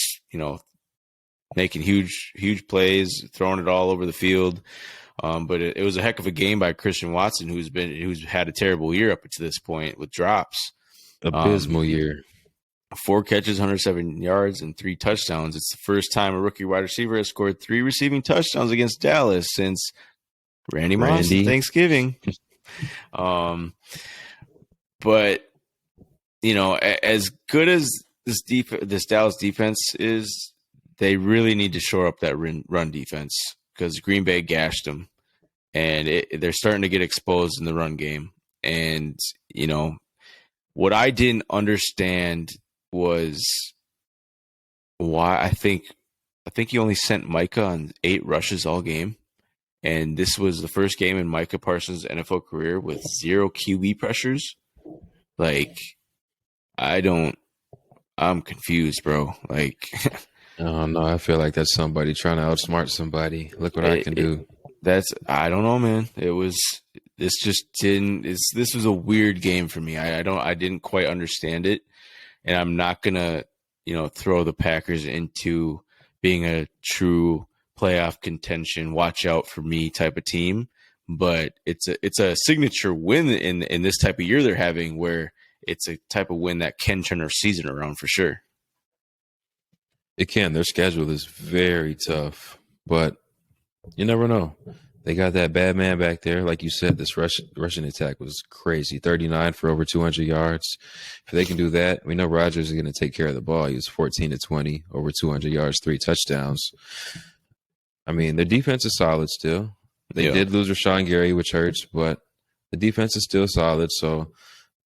making huge plays, throwing it all over the field. But it was a heck of a game by Christian Watson, who's had a terrible year up to this point with drops. Abysmal year. 4 catches, 107 yards, and 3 touchdowns. It's the first time a rookie wide receiver has scored 3 receiving touchdowns against Dallas since Randy Moss on Thanksgiving. But as good as this Dallas defense is, they really need to shore up that run defense because Green Bay gashed them, and they're starting to get exposed in the run game. And what I didn't understand was why I think he only sent Micah on 8 rushes all game. And this was the first game in Micah Parsons' NFL career with 0 QB pressures. Like, I'm confused, bro. Like, oh no, I feel like that's somebody trying to outsmart somebody. Look what I can do. I don't know, man. This was a weird game for me. I didn't quite understand it. And I'm not gonna, throw the Packers into being a true playoff contention, watch out for me type of team. But it's a signature win in this type of year they're having, where it's a type of win that can turn their season around for sure. It can. Their schedule is very tough, but you never know. They got that bad man back there. Like you said, this Russian attack was crazy. 39 for over 200 yards. If they can do that, we know Rodgers is going to take care of the ball. He was 14-20, over 200 yards, 3 touchdowns. I mean, their defense is solid still. They did lose Rashawn Gary, which hurts, but the defense is still solid. So,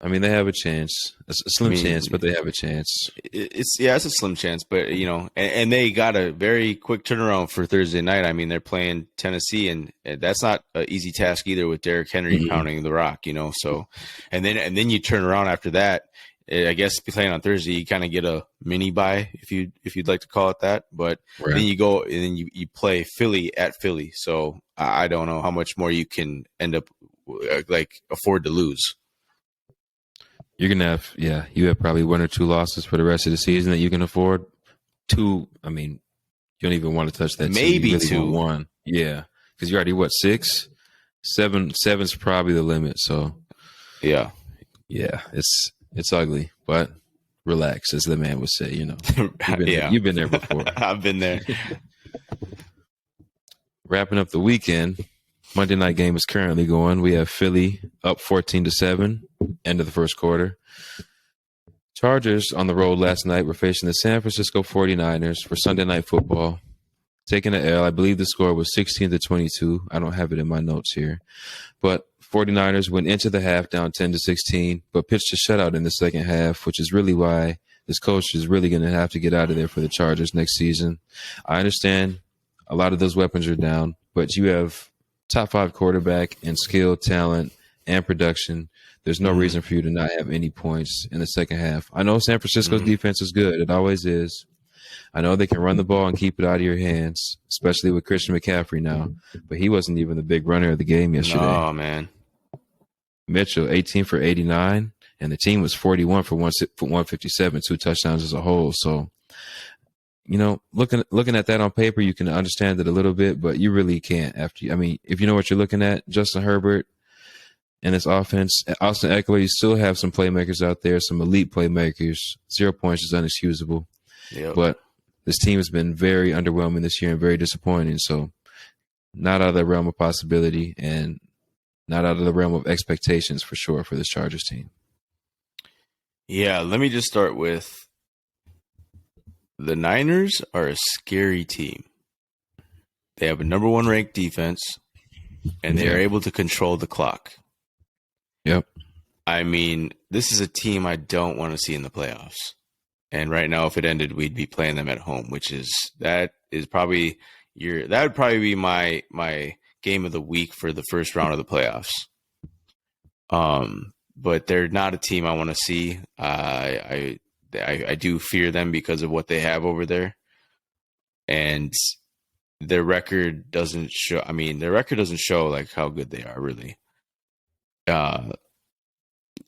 I mean, they have a chance, a slim chance, but they have a chance. It's a slim chance, but and they got a very quick turnaround for Thursday night. I mean, they're playing Tennessee, and that's not an easy task either with Derrick Henry pounding the rock. So, and then you turn around after that. I guess playing on Thursday, you kind of get a mini bye if you'd like to call it that. But then you go and then you play Philly at Philly. So I don't know how much more you can end up afford to lose. You're gonna have you have probably 1 or 2 losses for the rest of the season that you can afford. 2, I mean, you don't even want to touch that. Maybe really 2. 1, because you're already 6, 7's probably the limit. So it's ugly, but relax, as the man would say. You've been there before. I've been there. Wrapping up the weekend, Monday night game is currently going. We have Philly up 14-7, end of the first quarter. Chargers on the road last night were facing the San Francisco 49ers for Sunday Night Football. Taking an L, I believe the score was 16-22. I don't have it in my notes here. But 49ers went into the half down 10-16, but pitched a shutout in the second half, which is really why this coach is really going to have to get out of there for the Chargers next season. I understand a lot of those weapons are down, but you have top 5 quarterback and skill, talent, and production. There's no reason for you to not have any points in the second half. I know San Francisco's defense is good. It always is. I know they can run the ball and keep it out of your hands, especially with Christian McCaffrey now. But he wasn't even the big runner of the game yesterday. Oh, man. Mitchell, 18 for 89, and the team was 41 for 157, 2 touchdowns as a whole. So, looking at that on paper, you can understand it a little bit, but you really can't. If you know what you're looking at, Justin Herbert and this offense, Austin Eckler, you still have some playmakers out there, some elite playmakers. 0 points is unexcusable. Yep. But this team has been very underwhelming this year and very disappointing. So, not out of the realm of possibility and not out of the realm of expectations for sure for this Chargers team. Yeah, let me just start with the Niners are a scary team. They have a number 1 ranked defense, and they are able to control the clock. Yep. I mean, this is a team I don't want to see in the playoffs. And right now, if it ended, we'd be playing them at home, that would probably be my game of the week for the first round of the playoffs. But they're not a team I want to see. I do fear them because of what they have over there, and their record doesn't show. I mean, their record doesn't show like how good they are really.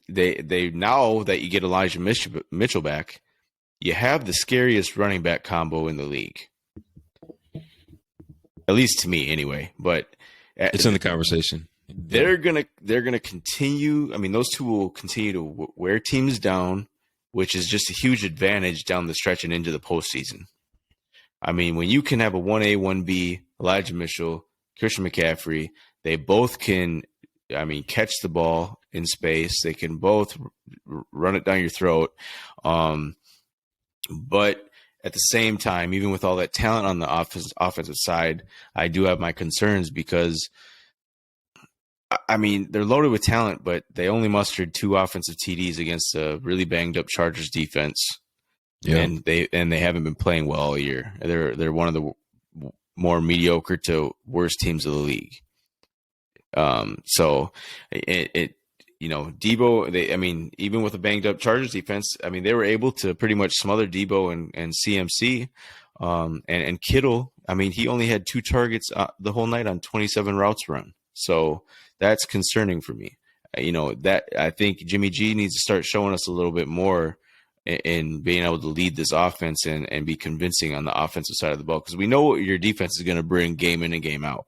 They now that you get Elijah Mitchell back, you have the scariest running back combo in the league. At least to me, anyway. But it's in the conversation. They're gonna continue. I mean, those two will continue to wear teams down, which is just a huge advantage down the stretch and into the postseason. I mean, when you can have a 1A, 1B, Elijah Mitchell, Christian McCaffrey, they both can, catch the ball in space. They can both run it down your throat. But at the same time, even with all that talent on the offensive side, I do have my concerns because, they're loaded with talent, but they only mustered 2 offensive TDs against a really banged up Chargers defense. Yeah. And they haven't been playing well all year. They're one of the more mediocre to worst teams of the league. So Debo, even with a banged up Chargers defense, they were able to pretty much smother Debo and CMC, and Kittle. He only had 2 targets the whole night on 27 routes run. So that's concerning for me. That I think Jimmy G needs to start showing us a little bit more in being able to lead this offense and be convincing on the offensive side of the ball, because we know what your defense is going to bring game in and game out.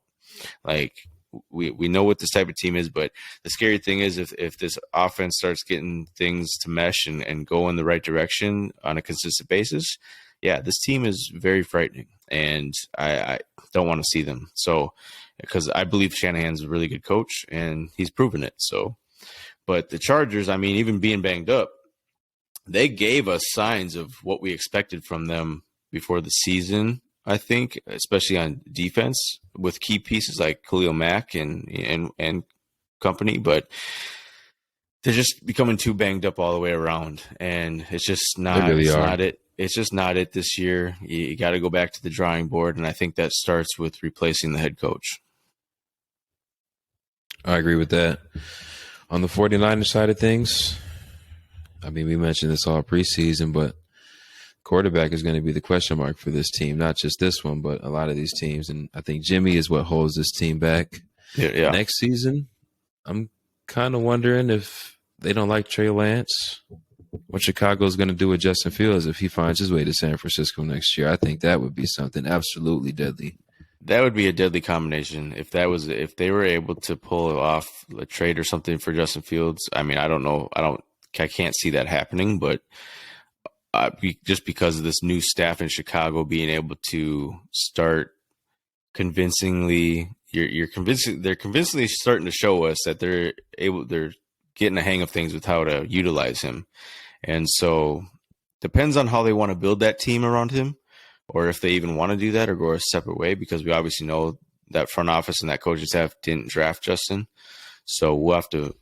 Like we know what this type of team is, but the scary thing is if this offense starts getting things to mesh and go in the right direction on a consistent basis, this team is very frightening, and I don't want to see them. So, because I believe Shanahan's a really good coach and he's proven it. So, but the Chargers, even being banged up, they gave us signs of what we expected from them before the season. I think, especially on defense with key pieces like Khalil Mack and company, but they're just becoming too banged up all the way around, and it's just They not. really It's are. not it. It's just not it this year. You got to go back to the drawing board, and I think that starts with replacing the head coach. I agree with that. On the 49ers side of things, I mean, we mentioned this all preseason, but quarterback is going to be the question mark for this team. Not just this one, but a lot of these teams. And I think Jimmy is what holds this team back. Yeah. Next season, I'm kind of wondering if they don't like Trey Lance, what Chicago's going to do with Justin Fields if he finds his way to San Francisco next year. I think that would be something absolutely deadly. That would be a deadly combination if they were able to pull off a trade or something for Justin Fields. I mean, I don't know. I can't see that happening, but just because of this new staff in Chicago being able to start convincingly, they're convincingly starting to show us that they're getting a hang of things with how to utilize him. And so depends on how they want to build that team around him, or if they even want to do that or go a separate way, because we obviously know that front office and that coaching staff didn't draft Justin. So we'll have to,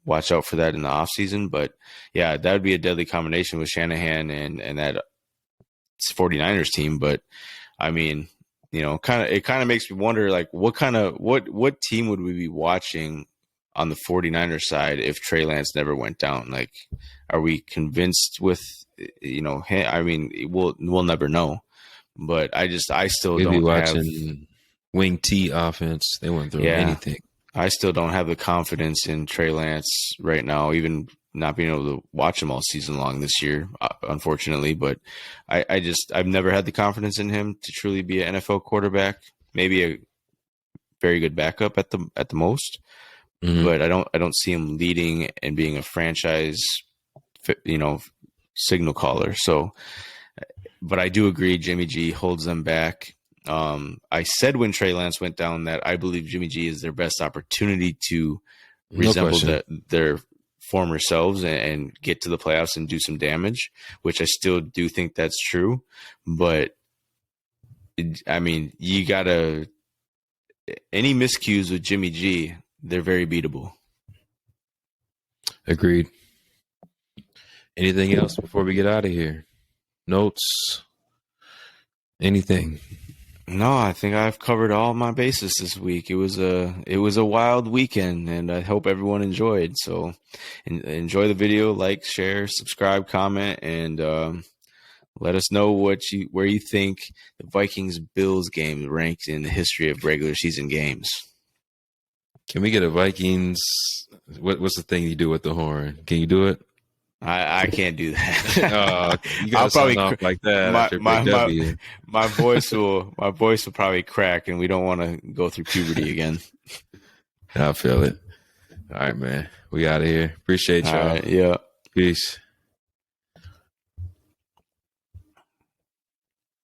watch out for that in the offseason. But yeah, that would be a deadly combination with Shanahan and that 49ers team. But I mean, it kind of makes me wonder, like, what team would we be watching on the 49ers side if Trey Lance never went down? Like, are we convinced with, I mean, we'll never know. But I still We'd don't be watching wing T offense. They wouldn't throw anything. I still don't have the confidence in Trey Lance right now, even not being able to watch him all season long this year, unfortunately. But I've never had the confidence in him to truly be an NFL quarterback. Maybe a very good backup at the most, but I don't see him leading and being a franchise, signal caller. So, but I do agree, Jimmy G holds them back. I said when Trey Lance went down that I believe Jimmy G is their best opportunity to resemble their former selves and get to the playoffs and do some damage, which I still do think that's true. But I mean, you gotta, any miscues with Jimmy G, they're very beatable. Agreed. Anything else before we get out of here? Notes? Anything? No, I think I've covered all my bases this week. It was a wild weekend, and I hope everyone enjoyed. So enjoy the video, like, share, subscribe, comment, and let us know where you think the Vikings Bills game ranks in the history of regular season games. Can we get a Vikings? What's the thing you do with the horn? Can you do it? I can't do that. You gotta sign off like that after my voice will probably crack, and we don't want to go through puberty again. I feel it. All right, man. We out of here. Appreciate y'all. All right, yeah. Peace.